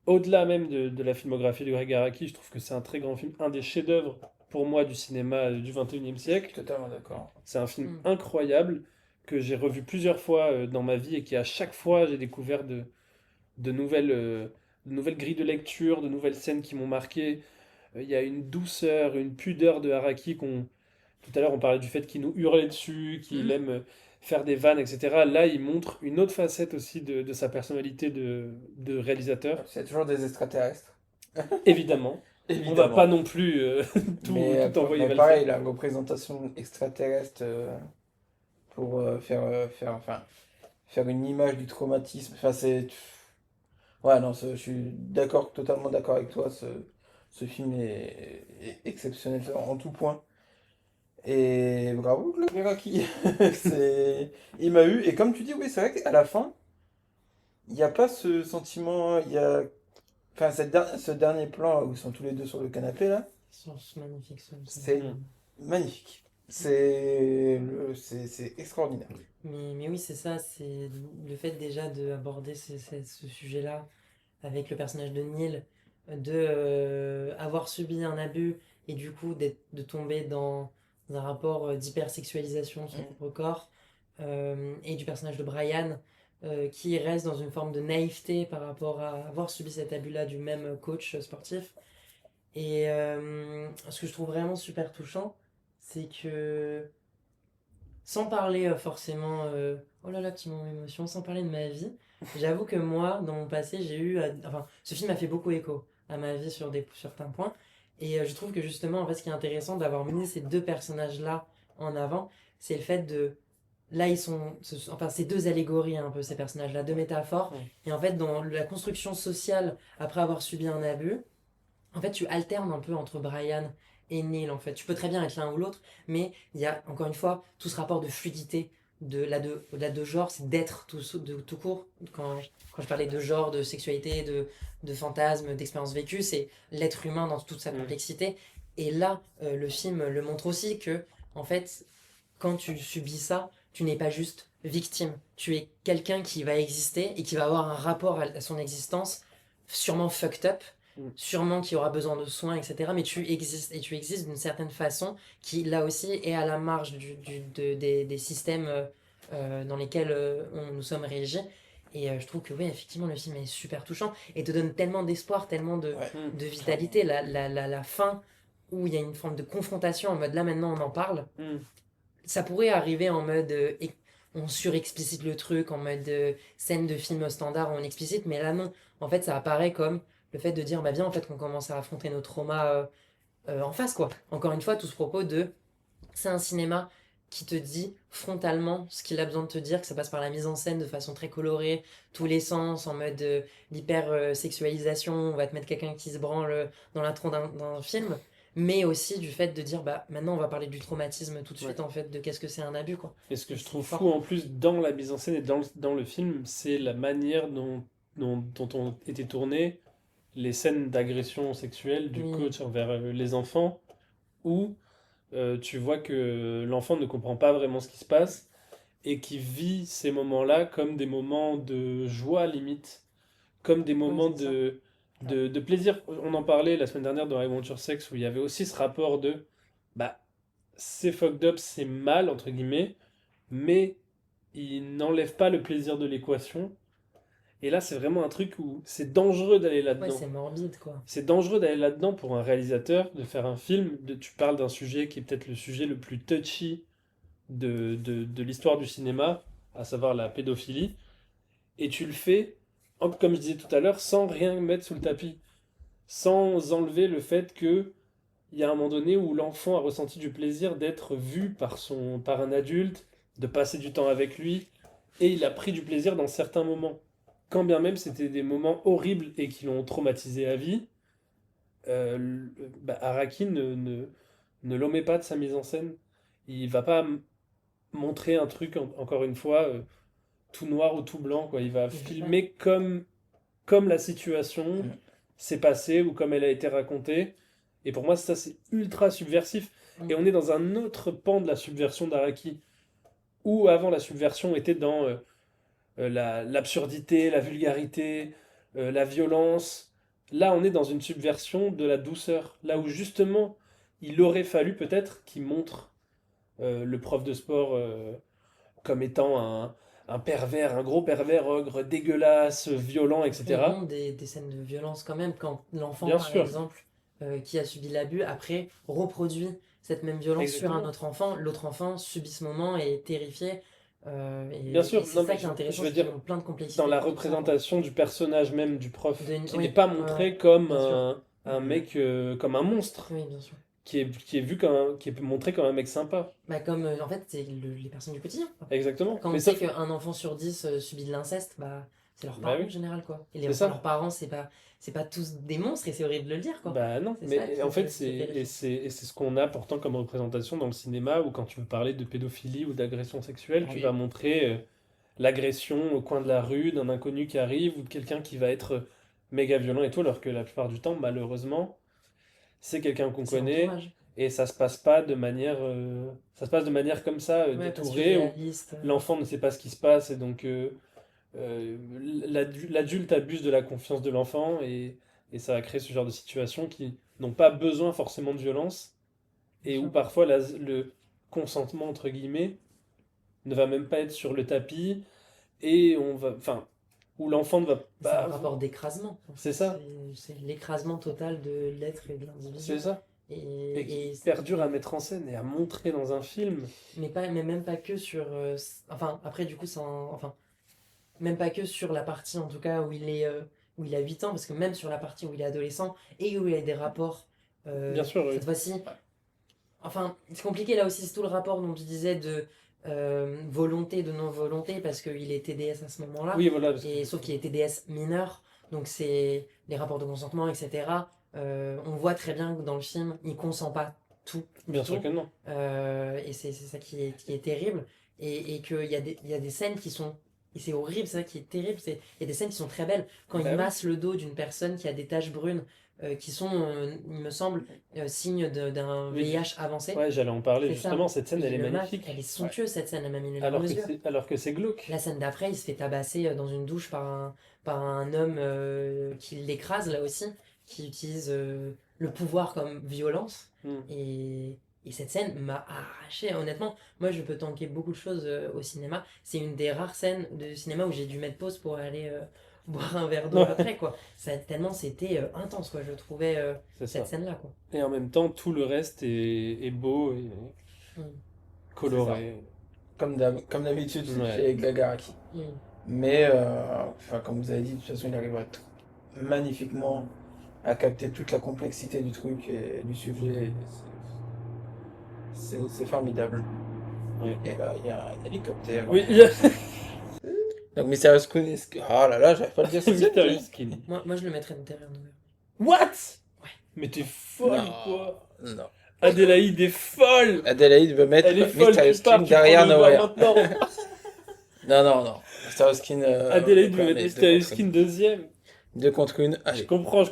Au-delà même de la filmographie de Greg Araki, je trouve que c'est un très grand film, un des chefs-d'œuvre pour moi du cinéma du 21e Je suis siècle. totalement d'accord. C'est un film Mm. incroyable que j'ai revu plusieurs fois dans ma vie et qui à chaque fois j'ai découvert de nouvelles, de nouvelles grilles de lecture, de nouvelles scènes qui m'ont marqué. Il y a une douceur, une pudeur de Araki qu'on... Tout à l'heure, on parlait du fait qu'il nous hurlait dessus, qu'il aime faire des vannes, etc. Là, il montre une autre facette aussi de sa personnalité de réalisateur. C'est toujours des extraterrestres. Évidemment. On va Évidemment. pas non plus tout, tout envoyer mais vers le pareil, feu. la représentation extraterrestre pour faire une image du traumatisme. Enfin, c'est. Ouais, non, je suis d'accord, totalement d'accord avec toi. Ce film est exceptionnel en tout point. Et bravo, le Meraki. Il m'a eu. Et comme tu dis, oui, c'est vrai qu'à la fin, il n'y a pas ce sentiment. Il y a. Enfin, ce dernier plan où ils sont tous les deux sur le canapé, là, C'est magnifique ce c'est film. magnifique. C'est extraordinaire. Mais oui, c'est ça, c'est le fait déjà d'aborder ce sujet-là avec le personnage de Neil, de avoir subi un abus et du coup de tomber dans un rapport d'hypersexualisation de son propre corps, et du personnage de Brian, qui reste dans une forme de naïveté par rapport à avoir subi cet abus-là du même coach sportif. Et ce que je trouve vraiment super touchant, c'est que sans parler forcément, oh là là, petit moment émotion, sans parler de ma vie, j'avoue que moi, dans mon passé, j'ai eu, enfin, ce film a fait beaucoup écho à ma vie sur certains points. Et je trouve que justement, en fait, ce qui est intéressant d'avoir mis ces deux personnages-là en avant, c'est le fait de. Là, enfin, c'est deux allégories, un peu, ces personnages-là, deux métaphores. Ouais. Et en fait, dans la construction sociale, après avoir subi un abus, en fait, tu alternes un peu entre Brian et Neil, en fait. Tu peux très bien être l'un ou l'autre, mais il y a, encore une fois, tout ce rapport de fluidité, au-delà de genre, c'est d'être tout court. Quand je parlais de genre, de sexualité, de fantasme, d'expérience vécue, c'est l'être humain dans toute sa Mm. complexité. Et là, le film le montre aussi que, en fait, quand tu subis ça, tu n'es pas juste victime. Tu es quelqu'un qui va exister et qui va avoir un rapport à son existence sûrement fucked up, Mm. sûrement qui aura besoin de soins, etc. Mais tu existes, et tu existes d'une certaine façon qui, là aussi, est à la marge des systèmes dans lesquels nous sommes régis. Et je trouve que oui, effectivement, le film est super touchant et te donne tellement d'espoir, tellement Ouais. Mm. de vitalité. La fin, où il y a une forme de confrontation en mode là maintenant on en parle, Mm. ça pourrait arriver en mode on surexplicite le truc, en mode scène de film standard, on explicite, mais là non. En fait, ça apparaît comme le fait de dire, bah bien, en fait, qu'on commence à affronter nos traumas en face, quoi. Encore une fois, tout ce propos de. C'est un cinéma qui te dit frontalement ce qu'il a besoin de te dire, que ça passe par la mise en scène de façon très colorée, tous les sens, en mode d'hyper-sexualisation, on va te mettre quelqu'un qui se branle dans l'intro d'un film, mais aussi du fait de dire, bah maintenant on va parler du traumatisme tout de Ouais. suite, en fait, de qu'est-ce que c'est un abus, quoi. Et ce que je C'est trouve fort. fou en plus dans la mise en scène et dans le film, c'est la manière dont ont été tournées les scènes d'agression sexuelle du Oui. coach envers les enfants, où tu vois que l'enfant ne comprend pas vraiment ce qui se passe et qui vit ces moments-là comme des moments de joie limite, comme des moments c'est ça. de plaisir. On en parlait la semaine dernière dans I Want Your Sex, où il y avait aussi ce rapport de bah, c'est fucked up, c'est mal, entre guillemets, mais il n'enlève pas le plaisir de l'équation. Et là, c'est vraiment un truc où c'est dangereux d'aller Ouais, là-dedans. c'est morbide, quoi. C'est dangereux d'aller là-dedans pour un réalisateur, de faire un film. Tu parles d'un sujet qui est peut-être le sujet le plus touchy de l'histoire du cinéma, à savoir la pédophilie. Et tu le fais, comme je disais tout à l'heure, sans rien mettre sous le tapis. Sans enlever le fait que il y a un moment donné où l'enfant a ressenti du plaisir d'être vu par un adulte, de passer du temps avec lui, et il a pris du plaisir dans certains moments. Quand bien même c'était des moments horribles et qui l'ont traumatisé à vie, Araki ne l'omet pas de sa mise en scène. Il va pas montrer un truc, encore une fois, tout noir ou tout blanc, quoi. Il va filmer comme la situation Mm. s'est passée ou comme elle a été racontée. Et pour moi, ça, c'est ultra subversif. Et on est dans un autre pan de la subversion d'Araki, où avant la subversion était dans l'absurdité, la vulgarité, la violence. Là, on est dans une subversion de la douceur. Là où justement, il aurait fallu peut-être qu'il montre le prof de sport comme étant un pervers, un gros pervers ogre, dégueulasse, violent, Il etc. montre des scènes de violence quand même, quand l'enfant, Bien par sûr, exemple, qui a subi l'abus, après reproduit cette même violence sur un exactement. autre enfant. L'autre enfant subit ce moment et est terrifié. Bien Et sûr, c'est non, ça mais qui est je intéressant, veux c'est qu'il dire, montre plein de dans complexité la tout ça, quoi. représentation du personnage même du prof, qui n'est Oui, pas ouais, montré ouais, comme bien sûr. un Mm. mec, comme un monstre, Oui, bien sûr. qui est vu comme qui est montré comme un mec sympa. Bah, comme, en fait, c'est les personnes du quotidien, quoi. Exactement. Quand on Mais sait sauf, qu'un enfant sur 10 subit de l'inceste, bah, c'est leurs bah parents oui, en général, quoi. Et c'est leurs ça. parents, c'est pas tous des monstres, et c'est horrible de le dire, quoi. Bah non, C'est ça mais en fait, qui est terrifiant. c'est ce qu'on a pourtant comme représentation dans le cinéma, où quand tu veux parler de pédophilie ou d'agression sexuelle, Ah tu oui. vas montrer l'agression au coin de la rue d'un inconnu qui arrive ou de quelqu'un qui va être méga violent et tout, alors que la plupart du temps, malheureusement, c'est quelqu'un qu'on C'est connaît l'entourage. et ça se passe pas de manière, ça se passe de manière comme ça, Ouais, pas détourée, où surréaliste. l'enfant ne sait pas ce qui se passe et donc l'adulte abuse de la confiance de l'enfant et ça va créer ce genre de situations qui n'ont pas besoin forcément de violence Bien et où sûr. parfois le consentement, entre guillemets, ne va même pas être sur le tapis et où l'enfant ne va C'est un pas. rapport d'écrasement. C'est ça. C'est l'écrasement total de l'être et de l'individu. C'est ça. Et qui Et, est hyper dur à mettre en scène et à montrer dans un film. mais même pas que sur. Enfin, après, du coup, enfin, même pas que sur la partie, en tout cas, où il a 8 ans, parce que même sur la partie où il est adolescent et où il a des rapports, Bien sûr, cette fois-ci. Enfin, c'est compliqué là aussi, c'est tout le rapport dont tu disais de volonté, de non-volonté, parce qu'il est TDS à ce moment-là. oui, voilà. Et sauf qu'il est TDS mineur, donc c'est les rapports de consentement, etc. On voit très bien que dans le film, il consent pas tout. Bien du sûr tout. que non. Et c'est ça qui est terrible. Et qu'il y a des scènes qui sont. Et c'est horrible, c'est ça qui est terrible. Il y a des scènes qui sont très belles. Quand Bah il oui. masse le dos d'une personne qui a des taches brunes, qui sont, il me semble, signes d'un Oui. VIH avancé. Ouais, j'allais en parler C'est ça. justement. Cette scène, Il elle est le masse. magnifique. Elle est somptueuse, cette scène. Elle m'a mis les larmes aux yeux. Alors que c'est glauque. La scène d'après, il se fait tabasser dans une douche par un homme qui l'écrase là aussi, qui utilise le pouvoir comme violence. Mm. Et cette scène m'a arraché. Honnêtement, moi je peux tanker beaucoup de choses au cinéma. C'est une des rares scènes de cinéma où j'ai dû mettre pause pour aller boire un verre d'eau Ouais. après, quoi. Tellement c'était intense, quoi. Je trouvais C'est cette ça. scène-là, quoi. Et en même temps, tout le reste est beau et Mm. coloré. Comme d'habitude Ouais. chez Glagaraki. Mm. Mais, enfin, comme vous avez dit, de toute façon, il arrive magnifiquement à capter toute la complexité du truc et du sujet. C'est formidable. Ouais. Et là, il y a un hélicoptère. Oui, il y a Donc, Mysterious Queen. Oh là là, j'arrive pas à le dire. Mysterious Skin. Moi je le mettrais derrière nous. What? Ouais. Mais t'es folle Non. ou quoi? Non. Adélaïde est folle! Adélaïde veut mettre Elle est folle, Mysterious tu pars, Skin tu prends derrière le Uber Nowhere. maintenant. Non. Mysterious Skin. Adélaïde veut mais mettre deux Mysterious contre Skin deuxième. une. Deux contre une. Je Allez. comprends.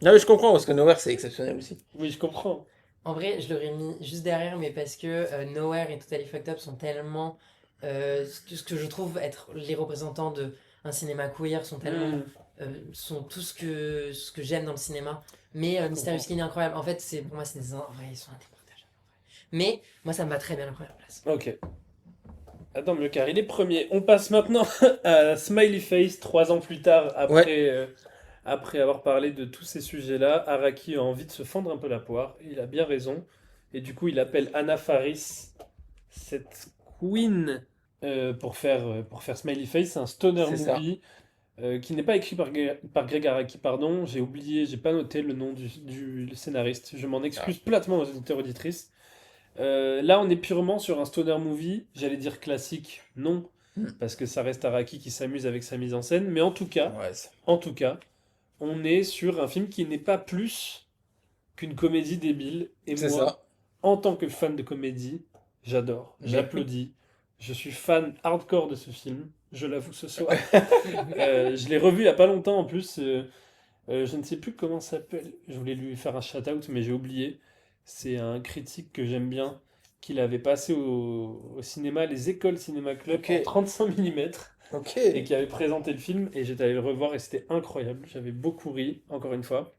Non, mais je comprends parce que Nowhere c'est exceptionnel aussi. Oui, je comprends. En vrai, je l'aurais mis juste derrière, mais parce que Nowhere et Totally Fucked Up sont tellement. Ce que je trouve être les représentants de un cinéma queer sont tellement. Mm. Sont tout ce que j'aime dans le cinéma. Mais Mysterious comprends. Skin est incroyable. En fait, pour moi, c'est en vrai, ils sont indépartageables. Mais moi, ça me va très bien la première place. Ok. Attends, mieux car il est premier. On passe maintenant à Smiley Face, 3 ans plus tard, après avoir parlé de tous ces sujets-là. Araki a envie de se fendre un peu la poire. Il a bien raison. Et du coup, il appelle Anna Faris, cette queen, pour faire Smiley Face. C'est un stoner C'est ça. movie qui n'est pas écrit par Greg Araki, pardon. J'ai oublié, j'ai pas noté le nom du scénariste. Je m'en excuse platement aux auditeurs auditrices. Là, on est purement sur un stoner movie. J'allais dire classique, non, parce que ça reste Araki qui s'amuse avec sa mise en scène. Mais en tout cas, on est sur un film qui n'est pas plus qu'une comédie débile. Et C'est moi, ça. en tant que fan de comédie, j'adore, Mais- j'applaudis. Je suis fan hardcore de ce film. Je l'avoue ce soir. Je l'ai revu il y a pas longtemps en plus. Je ne sais plus comment ça s'appelle. Je voulais lui faire un shout-out, mais j'ai oublié. C'est un critique que j'aime bien, qu'il avait passé au cinéma, les écoles Cinéma Club, Ok. en 35 mm, Ok. et qui avait présenté le film, et j'étais allé le revoir, et c'était incroyable. J'avais beaucoup ri, encore une fois.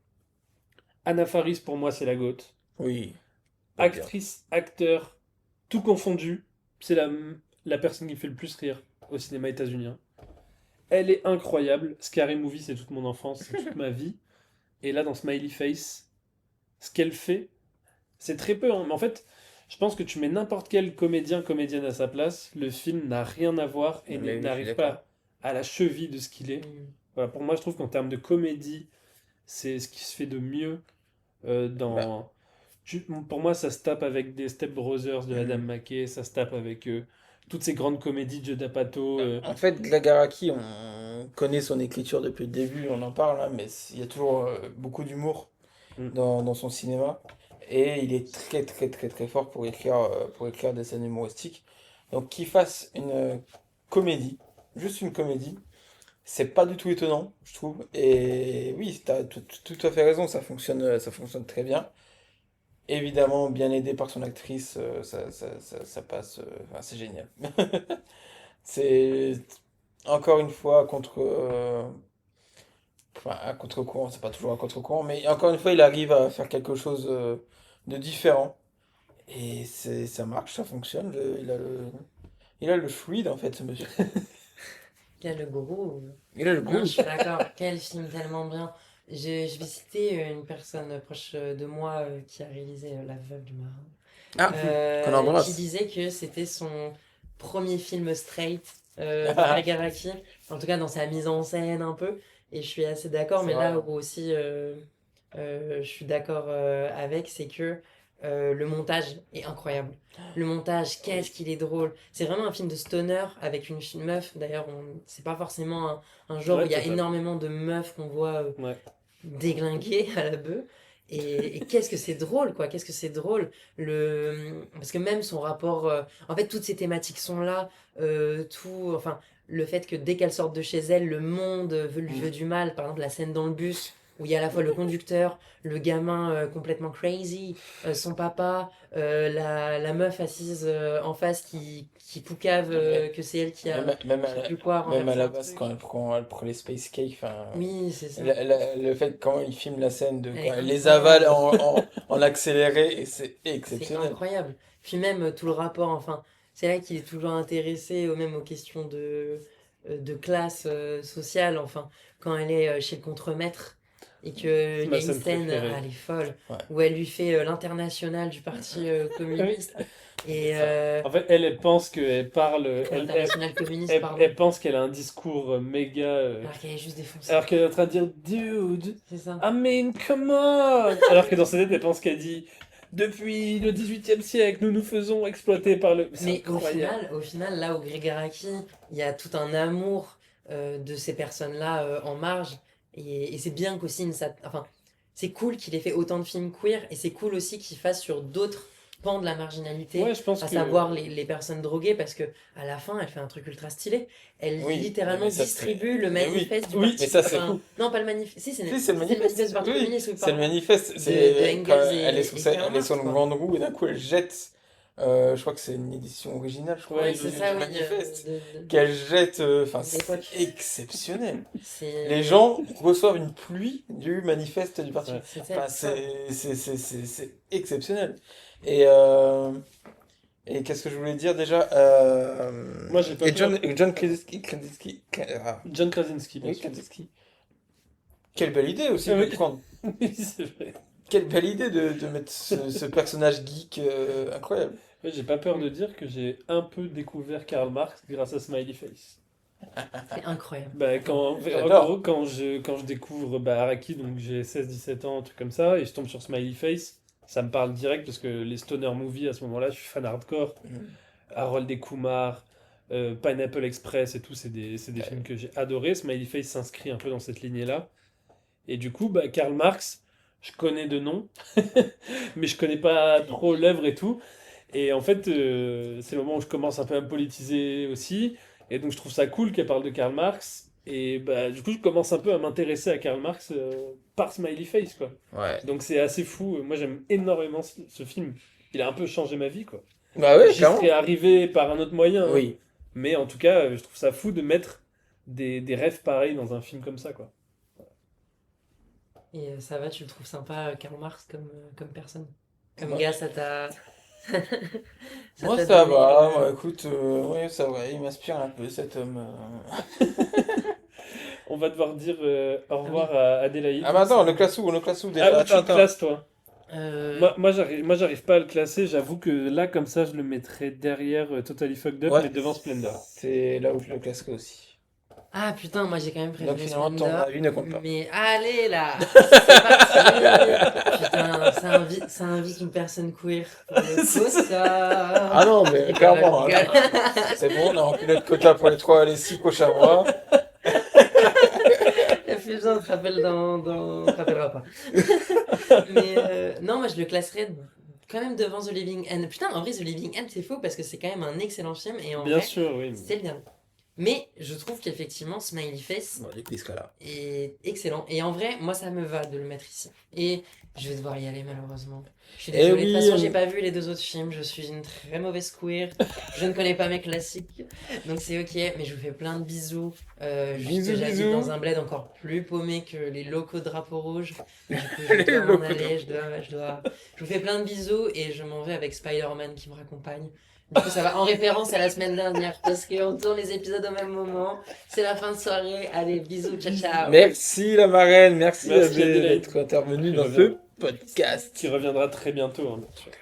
Anna Faris, pour moi, c'est la GOAT. Oui. Actrice, acteur, tout confondu, c'est la personne qui me fait le plus rire au cinéma états-unien. Elle est incroyable. Scary Movie, c'est toute mon enfance, c'est toute ma vie. Et là, dans Smiley Face, ce qu'elle fait, c'est très peu, hein, mais en fait, je pense que tu mets n'importe quel comédien, comédienne à sa place, le film n'a rien à voir et Mais oui, je suis n'arrive d'accord. pas à la cheville de ce qu'il est. Mm. Voilà, pour moi, je trouve qu'en termes de comédie, c'est ce qui se fait de mieux dans... Bah. Pour moi, ça se tape avec des Step Brothers de Adam Mhm. McKay, ça se tape avec toutes ces grandes comédies de Joe D'Apato. En fait, Glagaraki, on connaît son écriture depuis le début, on en parle, hein, mais il y a toujours beaucoup d'humour Mm. dans son cinéma. Et il est très très très très fort pour écrire des scènes humoristiques. Donc qu'il fasse une comédie, juste une comédie, c'est pas du tout étonnant, je trouve. Et oui, tu as tout à fait raison, ça fonctionne très bien. Évidemment, bien aidé par son actrice, ça passe, enfin, c'est génial. C'est encore une fois enfin, à contre-courant, c'est pas toujours à contre-courant, mais encore une fois, il arrive à faire quelque chose de différent. Et ça marche, ça fonctionne. Il a le fluide en fait, ce monsieur. Quel gros. Il a le Non, goût. je suis d'accord. Quel film tellement bien. Je vais citer une personne proche de moi qui a réalisé La Veuve du Marin. Ah, qu'on Qui embrasse. disait que c'était son premier film straight Greg Araki, en tout cas dans sa mise en scène un peu, et je suis assez d'accord, C'est mais vrai. là où aussi je suis d'accord avec, c'est que le montage est incroyable. Le montage, qu'est-ce qu'il est drôle. C'est vraiment un film de stoner avec une meuf, d'ailleurs, c'est pas forcément un genre où Ouais, il y a total. énormément de meufs qu'on voit Ouais. déglinguer à la bœuf. Et qu'est-ce que c'est drôle, quoi. Qu'est-ce que c'est drôle. Parce que même son rapport. En fait, toutes ces thématiques sont là. Tout. Enfin, le fait que dès qu'elle sort de chez elle, le monde lui veut du mal. Par exemple, la scène dans le bus où il y a à la fois le conducteur, le gamin complètement crazy, son papa, la meuf assise en face qui poucave que c'est elle qui a. Même Je sais plus quoi, même à renversé la un base, truc. quand elle prend les Space Cake, enfin, Oui, c'est ça. le fait comment il filme la scène de Elle quand est elle les incroyable. avale en accéléré, et c'est C'est exceptionnel. incroyable. Puis même tout le rapport, enfin, c'est là qu'il est toujours intéressé même aux questions de classe sociale, enfin, quand elle est chez le contremaître et qu'il C'est y ma a une scène scène, préférée. elle est folle, Ouais. où elle lui fait l'international du parti communiste. Et En fait, elle pense qu'elle parle. l'international communiste, pardon. Elle pense qu'elle a un discours méga. Alors qu'elle est juste défoncée. Alors qu'elle est en train de dire Dude, C'est ça. I mean, come on! Alors que dans sa tête, elle pense qu'elle dit Depuis le 18e siècle, nous nous faisons exploiter par le. C'est Mais incroyable. au final, là où Greg Araki, il y a tout un amour de ces personnes-là en marge. Et c'est bien qu'aussi, enfin, c'est cool qu'il ait fait autant de films queer. Et c'est cool aussi qu'il fasse sur d'autres pans de la marginalité, Ouais, je pense à que. savoir les personnes droguées. Parce que à la fin, elle fait un truc ultra stylé. Elle Oui, littéralement mais ça, distribue le mais oui, manifeste du oui, parti. mais ça, c'est Enfin, fou. non, pas le manifeste. Si, Si, c'est le c'est le manifeste. manifeste du parti Oui, communiste. Oui, c'est le pardon. manifeste. De C'est quand Engels elle est et elle est sur Karl une Marx, grande roue et d'un coup elle jette. Je crois que c'est une édition originale, je crois, Ouais, Oui, c'est ça, du oui. manifeste. De Qu'elle jette. Enfin, c'est l'époque. exceptionnel. C'est. Les gens reçoivent une pluie du manifeste du parti. Ouais. C'est Enfin, ça. c'est exceptionnel. Et, qu'est-ce que je voulais dire déjà Moi, j'ai pas Et peur. John John Krasinski, bien oui, sûr. Krasinski. Quelle belle idée aussi Ah de oui. prendre. Oui, c'est vrai. Quelle belle idée de mettre ce personnage geek incroyable. Ouais, j'ai pas peur de dire que j'ai un peu découvert Karl Marx grâce à Smiley Face. C'est incroyable. Bah, en J'adore. gros, quand je découvre Araki, donc j'ai 16-17 ans, un truc comme ça, et je tombe sur Smiley Face, ça me parle direct parce que les stoner movies à ce moment-là, je suis fan hardcore. Harold et Kumar, Pineapple Express et tout, c'est des films que j'ai adorés. Smiley Face s'inscrit un peu dans cette lignée-là. Et du coup, bah, Karl Marx, je connais de nom, mais je connais pas trop l'œuvre et tout. Et en fait, c'est le moment où je commence un peu à me politiser aussi. Et donc, je trouve ça cool qu'elle parle de Karl Marx. Et bah, du coup, je commence un peu à m'intéresser à Karl Marx par Smiley Face, quoi. Ouais. Donc, c'est assez fou. Moi, j'aime énormément ce film. Il a un peu changé ma vie, quoi. Bah oui, J'y clairement. serais arrivé par un autre moyen, hein. Oui. Mais en tout cas, je trouve ça fou de mettre des rêves pareils dans un film comme ça, quoi. Et ça va, tu le trouves sympa, Karl Marx, comme personne? Comme Moi, gars, ça t'a. moi, t'a ça donné. va. Moi, écoute, ouais, ça va. Il m'inspire un peu cet homme. On va devoir dire au Ah oui. revoir à Adélaïde. Ah, mais attends, on le classe où déjà? Ah, où tu Attends, le attends. classes, toi? Euh, Moi, j'arrive pas à le classer. J'avoue que là, comme ça, je le mettrais derrière Totally Fucked Up, Ouais. mais devant Splendor. C'est là où je le classerai aussi. Ah putain, moi j'ai quand même Donc préféré finalement, ton Splendor. avis ne compte pas. Mais allez là! C'est parti! Putain, ça invite une personne queer pour le quota. Ah non, mais Rigole, clairement, rigole. c'est bon, on a rempli notre quota pour les 6 prochains mois. La Fulgence te te rappellera pas. Mais non, moi je le classerais quand même devant The Living End. Putain, en vrai, The Living End, c'est faux parce que c'est quand même un excellent film et en Bien vrai, sûr, oui. c'est bien. Mais je trouve qu'effectivement, Smiley Face Bon, les quiz là. est excellent. Et en vrai, moi, ça me va de le mettre ici. Et je vais devoir y aller, malheureusement. Je suis Eh désolée. De oui, toute façon, j'ai pas vu les 2 autres films. Je suis une très mauvaise queer. Je ne connais pas mes classiques. Donc c'est ok. Mais je vous fais plein de bisous. Juste Bisous, que j'habite bisous. dans un bled encore plus paumé que les locaux drapeaux rouges. Du coup, je Les dois m'en locaux aller. Je vous fais plein de bisous. Et je m'en vais avec Spider-Man qui me raccompagne. Du coup, ça va en référence à la semaine dernière parce qu'on tourne les épisodes au même moment. C'est la fin de soirée. Allez, bisous, ciao, ciao. Merci la marraine, merci Merci Abbé Adélaïde, d'être intervenue qui dans revient, ce qui podcast. reviendra très bientôt, hein, bien sûr.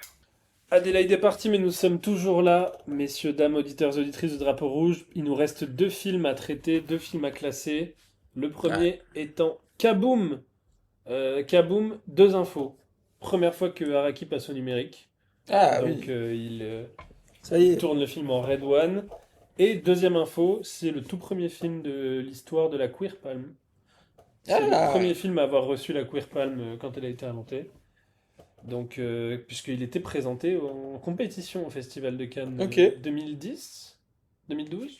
Adélaïde est partie, mais nous sommes toujours là, messieurs, dames, auditeurs, auditrices de Drapeau Rouge. Il nous reste 2 films à traiter, 2 films à classer. Le Ah, premier étant Kaboom. Kaboom, 2 infos. Première fois que Araki passe au numérique. ah Donc oui, ça y il est. tourne le film en Red One. Et deuxième info, c'est le tout premier film de l'histoire de la Queer Palm. C'est le Ah, premier film à avoir reçu la Queer Palm quand elle a été inventée. Donc, puisqu'il était présenté en compétition au Festival de Cannes ok. 2010, 2012.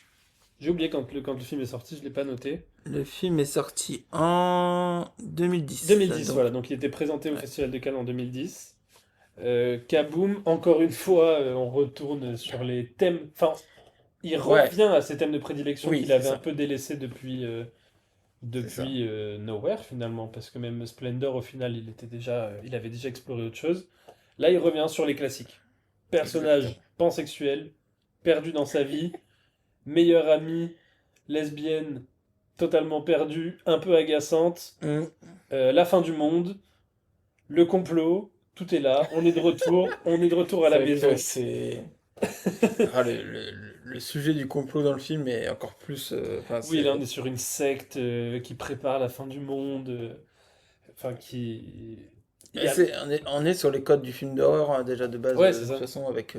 J'ai oublié quand le film est sorti, je ne l'ai pas noté. Le film est sorti en 2010. 2010, Donc, voilà, donc il était présenté au ouais. Festival de Cannes en 2010. Kaboom, encore une fois, on retourne sur les thèmes. Enfin, il Ouais, revient à ses thèmes de prédilection oui, qu'il c'est avait un ça. peu délaissés depuis, C'est ça. Nowhere finalement, parce que même Splendor au final il avait déjà exploré autre chose. Là il revient sur les classiques. Exactement. Personnage pansexuel, perdu dans sa vie, meilleure amie, lesbienne, totalement perdue, un peu agaçante, Hmm. la fin du monde, le complot, tout est là, on est de retour à C'est la vrai que maison. c'est. Ah, le sujet du complot dans le film est encore plus. Enfin, Oui, là on c'est. est sur une secte qui prépare la fin du monde, enfin qui... Il y a... On est sur les codes du film d'horreur hein, déjà de base, Ouais, c'est de toute ça. façon, avec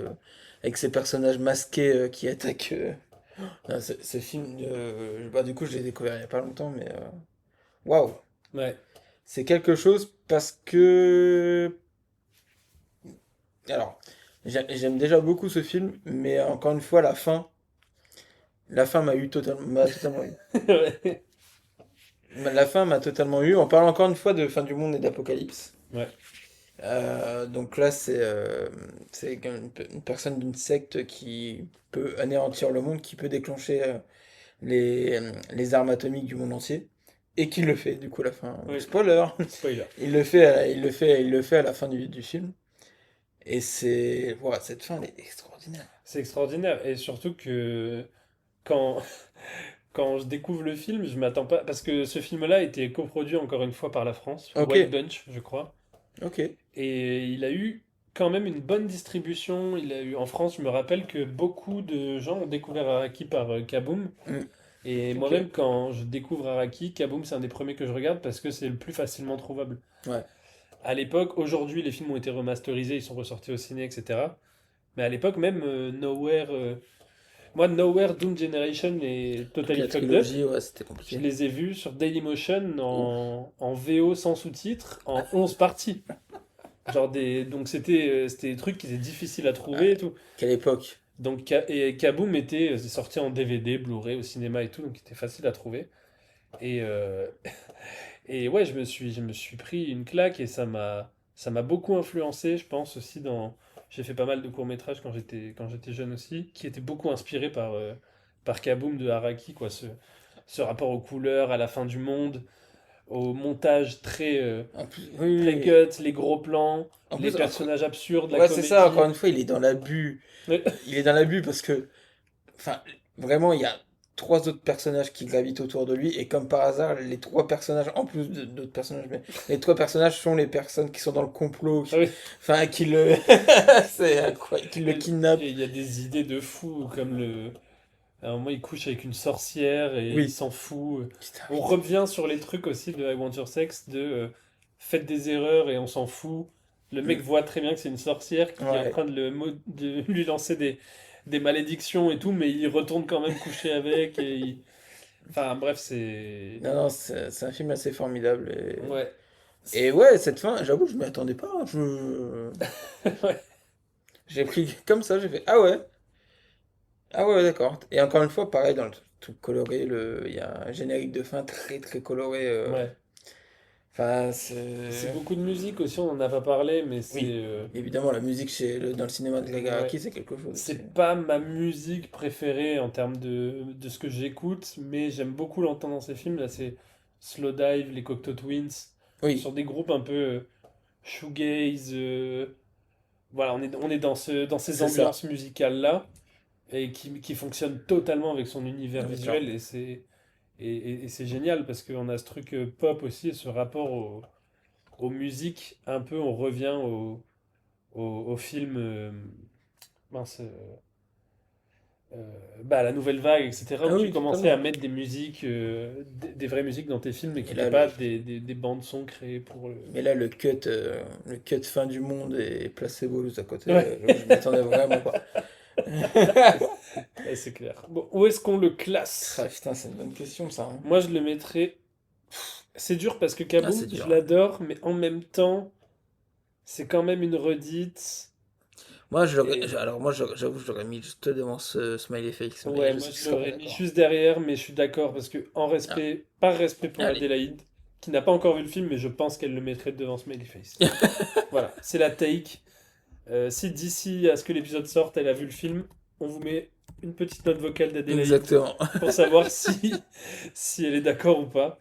ces personnages masqués qui attaquent. Non, ce film, bah, du coup, je l'ai découvert il n'y a pas longtemps, mais waouh! Ouais. C'est quelque chose parce que. Alors, j'aime déjà beaucoup ce film, mais encore une fois, la fin m'a totalement eu. Ouais. La fin m'a totalement eu. On parle encore une fois de fin du monde et d'apocalypse. Ouais. Donc là, c'est une personne d'une secte qui peut anéantir le monde, qui peut déclencher les armes atomiques du monde entier, et qui le fait, du coup, à la fin. Oui. Spoiler! Spoiler. Il le fait à la fin du film. Et c'est. Voilà, cette fin, elle est extraordinaire. C'est extraordinaire. Et surtout que quand, quand je découvre le film, je m'attends pas. Parce que ce film-là a été coproduit encore une fois par la France, Ok, Wild Bunch, je crois. ok. Et il a eu quand même une bonne distribution. Il a eu en France, je me rappelle que beaucoup de gens ont découvert Araki par Kaboom. Hmm, Et ok. moi-même, quand je découvre Araki, Kaboom, c'est un des premiers que je regarde parce que c'est le plus facilement trouvable. Ouais. À l'époque, aujourd'hui, les films ont été remasterisés, ils sont ressortis au ciné, etc. Mais à l'époque, même Nowhere, moi, Nowhere, Doom Generation et Toute Totally la Fucked Up, trilogie, ouais, c'était je compliqué. les ai vus sur Dailymotion Ouf. en VO sans sous-titres, en 11 parties. Donc c'était des trucs qui étaient difficiles à Ah, trouver et tout. quelle époque. Donc, et Kaboom était sorti en DVD, Blu-ray, au cinéma et tout, donc c'était facile à trouver. Et, et ouais, je me suis pris une claque et ça m'a beaucoup influencé, je pense aussi dans. J'ai fait pas mal de courts-métrages quand j'étais jeune aussi, qui étaient beaucoup inspirés par Kaboom de Araki, quoi. Ce rapport aux couleurs, à la fin du monde, au montage En plus, oui, très oui. cut, les gros plans, En les plus, personnages absurdes, la ouais, c'est ça, encore comédie. une fois, il est dans l'abus. Ouais, Il est dans l'abus parce que, enfin, vraiment, il y a trois autres personnages qui gravitent autour de lui, et comme par hasard, les trois personnages, en plus d'autres personnages, mais les trois personnages sont les personnes qui sont dans le complot, ah oui. enfin, qui le, c'est incroyable, qui le Et kidnappent. il y a des idées de fou, comme le. À un moment, il couche avec une sorcière et il Oui. s'en fout. Putain, On oui. revient sur les trucs aussi de I Want Your Sex, de faites des erreurs et on s'en fout. Le mec Mm. voit très bien que c'est une sorcière qui est en Ouais. train de lui lancer des malédictions et tout, mais il retourne quand même coucher avec. Enfin bref, c'est... Non, non, c'est un film assez formidable. Ouais. Et ouais, cette fin, j'avoue, je m'y attendais pas. Ouais. J'ai pris comme ça, j'ai fait, ah ouais. Ah ouais, d'accord. Et encore une fois, pareil, dans le truc coloré, il y a un générique de fin très très coloré. Ouais. Enfin, C'est c'est. beaucoup de musique aussi, on n'en a pas parlé, mais Oui, évidemment, la musique dans le cinéma de Greg ouais. Araki, c'est quelque chose aussi. C'est pas ma musique préférée en termes de ce que j'écoute, mais j'aime beaucoup l'entendre dans ces films. Là, c'est Slowdive, les Cocteau Twins, Oui, sur des groupes un peu shoegaze, voilà, on est dans ces C'est ça. ambiances musicales-là, et qui fonctionnent totalement avec son univers D'accord. visuel, et c'est génial, parce qu'on a ce truc pop aussi, et ce rapport aux musiques, un peu, on revient au film, mince, bah, la nouvelle vague, etc., Ah où tu oui, commençais à totalement. mettre des musiques, des vraies musiques dans tes films, et qui Et n'étaient là, pas des bandes son créées pour le... mais là, le cut fin du monde et Placebo juste à côté, Ouais, je m'y attendais vraiment pas. ouais, c'est clair. Bon, où est-ce qu'on le Ah, classe? putain, c'est une bonne question, ça, hein. Moi, je le mettrais... C'est dur parce que Ah, Kaboom, c'est je dur, hein. l'adore, mais en même temps, c'est quand même une redite. Moi, Et alors moi, j'avoue, je l'aurais mis juste devant ce Smiley Face, mais ouais, je moi sais que je tu seras pas l'aurais mis d'accord. juste derrière, mais je suis d'accord parce que en Ah, respect, par respect pour allez. Adélaïde, qui n'a pas encore vu le film, mais je pense qu'elle le mettrait devant Smiley Face. Voilà, c'est la take. Si d'ici à ce que l'épisode sorte, elle a vu le film, on vous met une petite note vocale d'Adélaïde Exactement. pour savoir si elle est d'accord ou pas.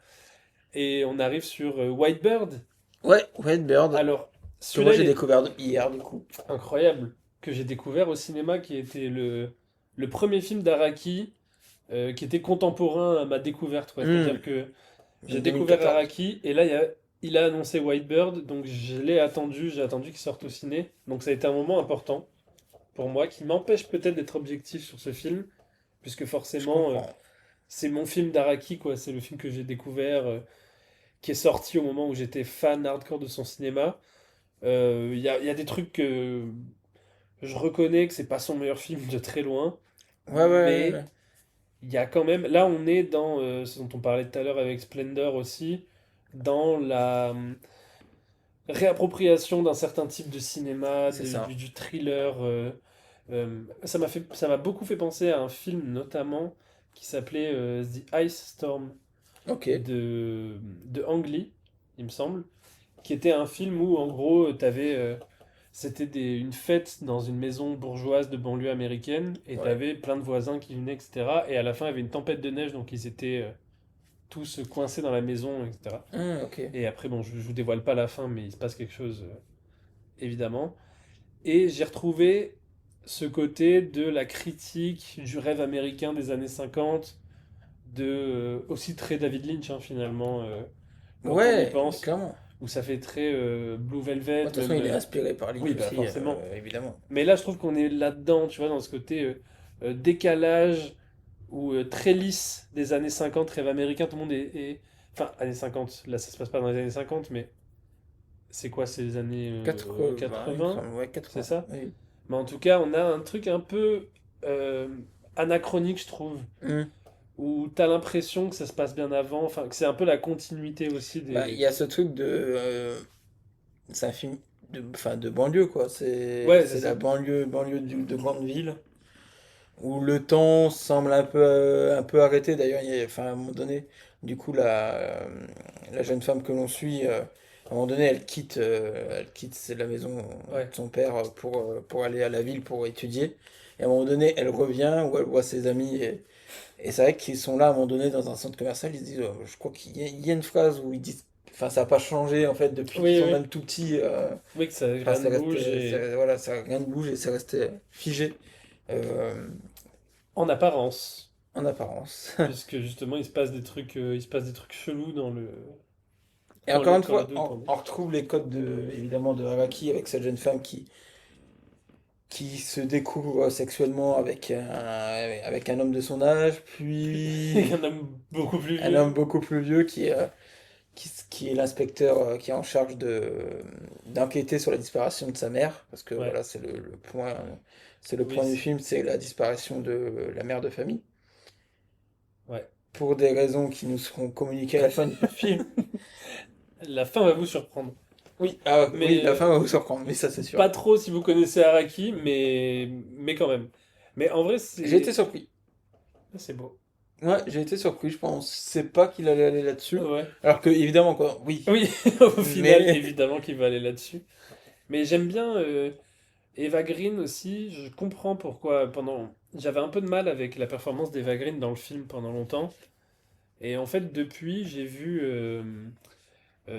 Et on arrive sur Whitebird. Ouais, Whitebird, Alors, que moi celui-là, il j'ai est découvert hier, du coup. incroyable, que j'ai découvert au cinéma, qui était le premier film d'Araki, qui était contemporain à ma découverte, quoi. C'est-à-dire que j'ai découvert 2014. Araki, et là, il a annoncé Whitebird, donc j'ai attendu qu'il sorte au ciné. Donc ça a été un moment important pour moi, qui m'empêche peut-être d'être objectif sur ce film, puisque Je forcément, comprends. c'est mon film d'Araki, quoi. C'est le film que j'ai découvert, qui est sorti au moment où j'étais fan hardcore de son cinéma. Il y a des trucs que je reconnais que c'est pas son meilleur film de très loin, Ouais, ouais, ouais, mais ouais. il y a quand même. Là, on est dans ce dont on parlait tout à l'heure avec Splendor aussi, dans la réappropriation d'un certain type de cinéma, C'est ça. du thriller. Ça m'a beaucoup fait penser à un film notamment qui s'appelait The Ice Storm Ok. de Ang Lee, il me semble, qui était un film où en gros c'était une fête dans une maison bourgeoise de banlieue américaine, et Ouais. t'avais plein de voisins qui venaient, etc. Et à la fin, il y avait une tempête de neige, donc ils étaient tous coincés dans la maison, etc. Ah, ok. Et après, bon, je vous dévoile pas la fin, mais il se passe quelque chose, évidemment. Et j'ai retrouvé ce côté de la critique du rêve américain des années 50, aussi très David Lynch, hein, finalement, quand on y Ouais, mais pense, clairement. où ça fait très Blue Moi, Velvet, de toute façon, même. il est inspiré par Lynch Oui, bah aussi, forcément. évidemment. Mais là, je trouve qu'on est là-dedans, tu vois, dans ce côté décalage ou très lisse des années 50, rêve américain, tout le monde Enfin, années 50, là ça se passe pas dans les années 50, mais c'est quoi, c'est les années 80, il me 80, semble. Ouais, c'est 80. ça? Oui. Mais en tout cas, on a un truc un peu euh, anachronique, je trouve, Hmm. où t'as l'impression que ça se passe bien avant, enfin, que c'est un peu la continuité aussi Bah, il des... y a ce truc de. C'est un film enfin, de banlieue, quoi. Ouais, c'est C'est la ça. banlieue de grande ville, où le temps semble un peu arrêté. D'ailleurs, enfin, à un moment donné, du coup, la jeune femme que l'on suit, à un moment donné, elle quitte la maison Ouais. de son père pour aller à la ville pour étudier. Et à un moment donné, elle revient, où elle voit ses amis. Et c'est vrai qu'ils sont là, à un moment donné, dans un centre commercial. Ils se disent, je crois il y a une phrase où ils disent, enfin, ça n'a pas changé, en fait, depuis qu'ils Oui, sont oui. même tout petits. Oui, que ça, Enfin, rien ne bouge, et voilà, ça, rien ne bouge et c'est resté figé euh, en apparence. en apparence. Puisque justement, il se passe des trucs chelous Et encore une quand les fois, deux tournent. on retrouve les codes évidemment de Araki avec cette jeune femme qui se découvre sexuellement avec un homme de son âge, Il puis y en a beaucoup plus un vieux. homme beaucoup plus vieux qui est l'inspecteur qui est en charge d'enquêter sur la disparition de sa mère, parce que Ouais, voilà, c'est le oui, point du film, c'est la disparition de la mère de famille. ouais. Pour des raisons qui nous seront communiquées à la fin du film. La fin va vous surprendre. Oui, ah, oui, Mais la fin va vous surprendre, mais ça c'est sûr. pas trop si vous connaissez Araki, mais quand même. Mais en vrai, J'ai été surpris. c'est beau. Ouais, j'ai été surpris, je pensais pas qu'il allait aller là-dessus. Ouais. Alors que, évidemment, quoi, oui. Oui, au final, Mais. évidemment qu'il va aller là-dessus. Mais j'aime bien Eva Green aussi. Je comprends pourquoi J'avais un peu de mal avec la performance d'Eva Green dans le film pendant longtemps. Et en fait, depuis, j'ai vu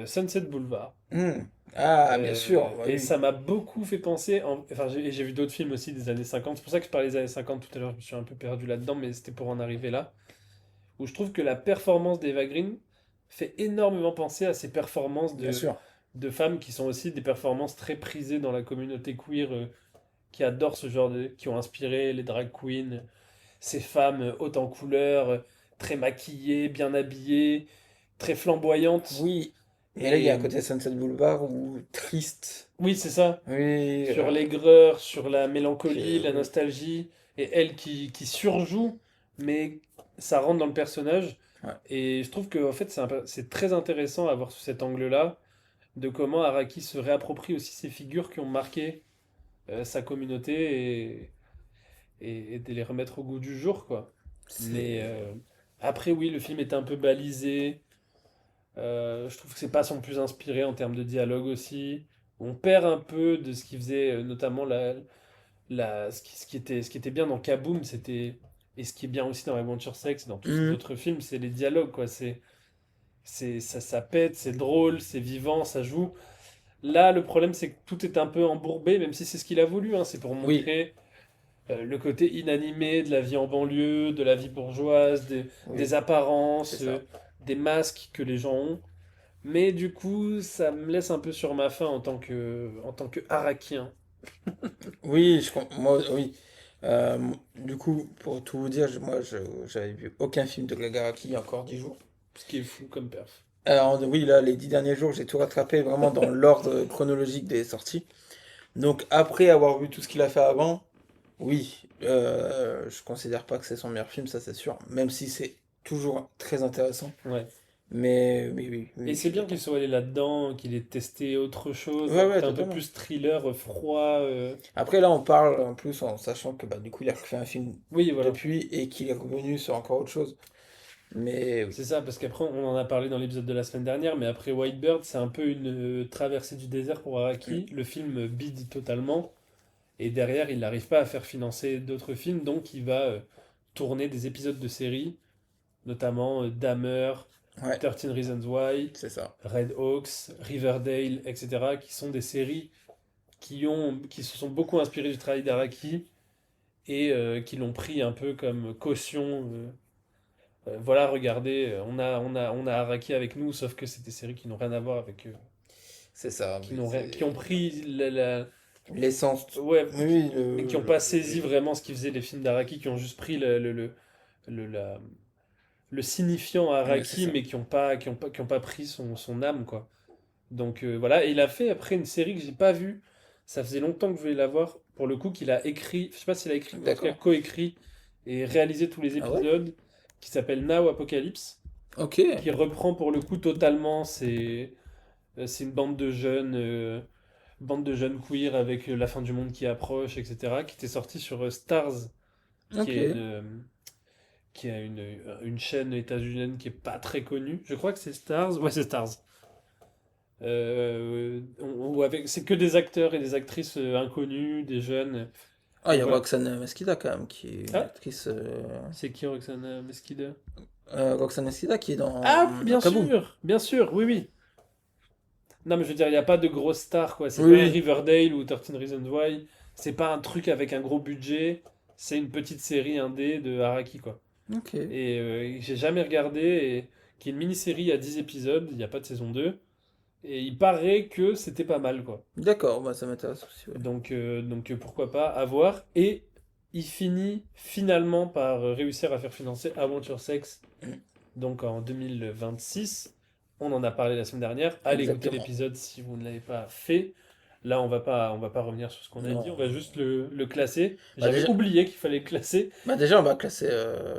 Sunset Boulevard. Hmm. Ah, bien sûr, bah Et oui. ça m'a beaucoup fait penser, enfin j'ai vu d'autres films aussi des années 50, c'est pour ça que je parlais des années 50 tout à l'heure, je me suis un peu perdu là-dedans, mais c'était pour en arriver là, où je trouve que la performance d'Eva Green fait énormément penser à ces performances Bien sûr. de femmes qui sont aussi des performances très prisées dans la communauté queer, qui adorent ce genre qui ont inspiré les drag queens, ces femmes hautes en couleur, très maquillées, bien habillées, très flamboyantes. Oui. Mais là, il y a Et un côté Sunset Boulevard où triste. oui, c'est ça. Oui. Sur l'aigreur, sur la mélancolie, la Oui. nostalgie, et elle qui surjoue, mais ça rentre dans le personnage. Ouais. Et je trouve que en fait, c'est très intéressant à voir sous cet angle-là, de comment Araki se réapproprie aussi ces figures qui ont marqué sa communauté et de les remettre au goût du jour, quoi. Mais C'est. après, oui, le film est un peu balisé. Je trouve que c'est pas son plus inspiré en termes de dialogue aussi. On perd un peu de ce qui faisait notamment ce qui était bien dans Kaboom, c'était et ce qui est bien aussi dans Adventure Sex et dans tous ces Hmm. autres films, c'est les dialogues quoi. Ça pète, c'est drôle, c'est vivant, ça joue. Là, le problème c'est que tout est un peu embourbé, même si c'est ce qu'il a voulu. Hein, c'est pour Oui. montrer le côté inanimé de la vie en banlieue, de la vie bourgeoise, des Oui. C'est apparences, ça. des masques que les gens ont. Mais du coup, ça me laisse un peu sur ma faim en tant que harakien. Oui, moi, oui. Du coup, pour tout vous dire, j'avais vu aucun film de Gagaraki il y a encore 10 jours. Ce qui est fou comme perf. Alors, oui, là, les 10 derniers jours, j'ai tout rattrapé vraiment dans l'ordre chronologique des sorties. Donc, après avoir vu tout ce qu'il a fait avant, oui, je considère pas que c'est son meilleur film, ça c'est sûr. Même si c'est toujours très intéressant. Ouais. Mais oui, oui, Et oui, je c'est suis bien qu'il d'accord. soit allé là-dedans, qu'il ait testé autre chose, Ouais, un ouais, côté un peu totalement. plus thriller, froid. Après, là, on parle en plus en sachant que bah, du coup, il a fait un film Oui, voilà. depuis et qu'il est revenu sur encore autre chose. Mais oui. C'est ça, parce qu'après, on en a parlé dans l'épisode de la semaine dernière, mais après Whitebird, c'est un peu une traversée du désert pour Mm. Araki. Le film bide totalement, et derrière, il n'arrive pas à faire financer d'autres films, donc il va tourner des épisodes de séries, notamment Dahmer, Ouais, 13 Reasons Why, c'est ça. Red Hawks, Riverdale, etc., qui sont des séries qui se sont beaucoup inspirées du travail d'Araki et qui l'ont pris un peu comme caution. Voilà, regardez, on a Araki avec nous, sauf que c'est des séries qui n'ont rien à voir avec, C'est ça. qui Oui, n'ont rien, qui ont pris l'essence. ouais, Oui, et qui n'ont pas saisi vraiment ce qui faisait les films d'Araki, qui ont juste pris le, la- le signifiant ouais, c'est Araki, ça. mais qui ont pas pris son âme, quoi. Donc voilà, et il a fait après une série que j'ai pas vue. Ça faisait longtemps que je voulais la voir. Pour le coup, qu'il a écrit, je sais pas s'il a écrit, mais en tout cas D'accord. coécrit et réalisé tous les Ah ouais? épisodes, qui s'appelle Now Apocalypse, Ok. qui reprend pour le coup totalement. C'est une bande de jeunes queer avec la fin du monde qui approche, etc., qui était sorti sur Stars, qui Ok. est qui a une chaîne états-unienne qui est pas très connue. Je crois que c'est Stars. Ouais, c'est Stars. C'est que des acteurs et des actrices inconnus, des jeunes. Ah, il y Donc a voilà. Roxane Mesquida quand même, qui est une Ah, actrice. c'est qui Roxana Mesquida? Roxane Mesquida qui est Ah oui, Kaboom. bien sûr, oui, oui. Non, mais je veux dire, il n'y a pas de grosses stars, quoi. C'est Oui, pas oui. Riverdale ou 13 Reasons Why. C'est pas un truc avec un gros budget. C'est une petite série indé de Araki, quoi. Ok. Et j'ai jamais regardé, et qui est une mini-série à 10 épisodes, il n'y a pas de saison 2. Et il paraît que c'était pas mal, quoi. D'accord, bah ça m'intéresse aussi, ouais. Donc pourquoi pas, à voir. Et il finit finalement par réussir à faire financer Aventure Sex, Mm. donc en 2026. On en a parlé la semaine dernière. Allez écouter Exactement. l'épisode si vous ne l'avez pas fait. Là, on va pas revenir sur ce qu'on a dit, on Non. va juste le classer. Bah J'avais déjà, oublié qu'il fallait le classer. on va classer.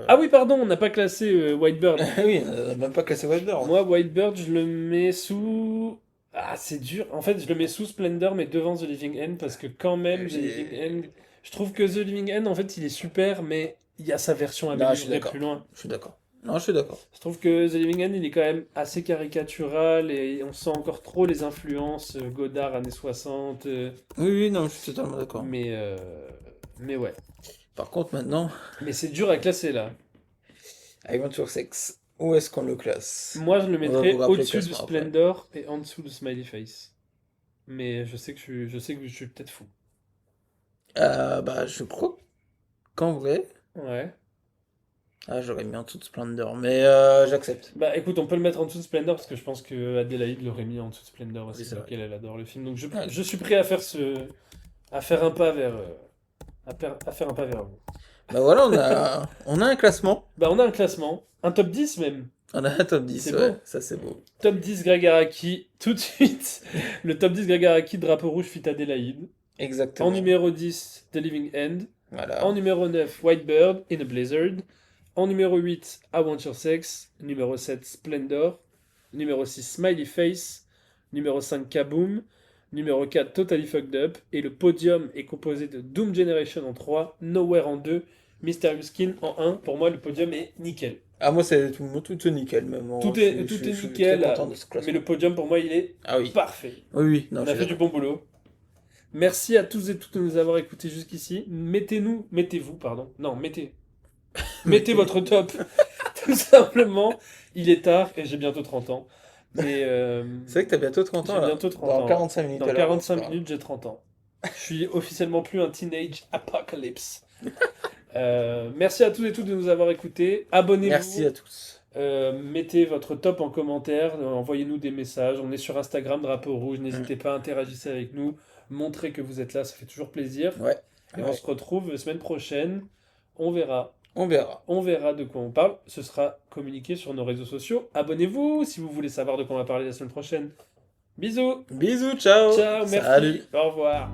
Ah oui, pardon, on n'a pas classé Whitebird. Oui, on a même pas classé Wildberg. Moi, Whitebird, je le mets sous. Ah, c'est dur. En fait, je le mets sous Splendor, mais devant The Living End, parce que quand même, The Living End. J'ai. Je trouve que The Living End, en fait, il est super, mais il y a sa version Non, je suis améliorée plus d'accord. loin. Je suis d'accord. Non, je suis d'accord. Je trouve que The Living End, il est quand même assez caricatural et on sent encore trop les influences Godard années 60. Oui, oui, non, je suis totalement d'accord. Mais, euh, mais ouais. Par contre, maintenant, Mais c'est dur à classer là. Adventure Sex. Où est-ce qu'on le classe? Moi, je le va mettrais vous rappeler le au-dessus de classement après. Splendor et en dessous de Smiley Face. Mais je sais que je suis peut-être fou. Bah, je crois qu'en vrai. Ouais. Ah, j'aurais mis en dessous de Splendor, mais j'accepte. Bah écoute, on peut le mettre en dessous de Splendor parce que je pense que Adélaïde l'aurait mis en dessous de Splendor Oui, aussi, c'est vu vrai. qu'elle elle adore le film. Donc Ouais. je suis prêt à faire à faire un pas vers, à faire un pas vers vous. Bah voilà, on a un classement. Bah on a un classement, un top 10 même. On a un top 10, C'est ouais. beau. Ça, c'est beau. Top 10 Greg Araki, tout de suite. Le top 10 Greg Araki, drapeau rouge fit Adélaïde. En Exactement. numéro 10, The Living End. Voilà. En numéro 9, White Bird in a Blizzard. En numéro 8, I Want Your Sex. Numéro 7, Splendor. Numéro 6, Smiley Face. Numéro 5, Kaboom. Numéro 4, Totally Fucked Up. Et le podium est composé de Doom Generation en 3, Nowhere en 2, Mysterious Skin en 1. Pour moi, le podium est nickel. Ah, moi, c'est tout nickel, même. Tout Je est, suis- tout je est suis nickel, très content de ce mais classement. le podium, pour moi, il est Ah oui. parfait. Oui, oui. Non, On je a suis fait du d'accord. bon boulot. Merci à tous et toutes de nous avoir écoutés jusqu'ici. Mettez-vous, pardon. Non, mettez votre top. Tout simplement. Il est tard et j'ai bientôt 30 ans. Et C'est vrai que t'as bientôt 30 ans, j'ai là. bientôt 30 Dans ans. 45 minutes, Dans alors, 45 on se parle. minutes, j'ai 30 ans. Je suis officiellement plus un teenage apocalypse. Merci à tous et toutes de nous avoir écoutés. Abonnez-vous. Merci à tous. Mettez votre top en commentaire, envoyez-nous des messages. On est sur Instagram, Drapeau Rouge. N'hésitez pas à interagir avec nous. Montrez que vous êtes là, ça fait toujours plaisir. Ouais. Et on Ouais. se retrouve la semaine prochaine. On verra. On verra. On verra de quoi on parle. Ce sera communiqué sur nos réseaux sociaux. Abonnez-vous si vous voulez savoir de quoi on va parler la semaine prochaine. Bisous. Bisous, ciao. Ciao, merci. Salut. Au revoir.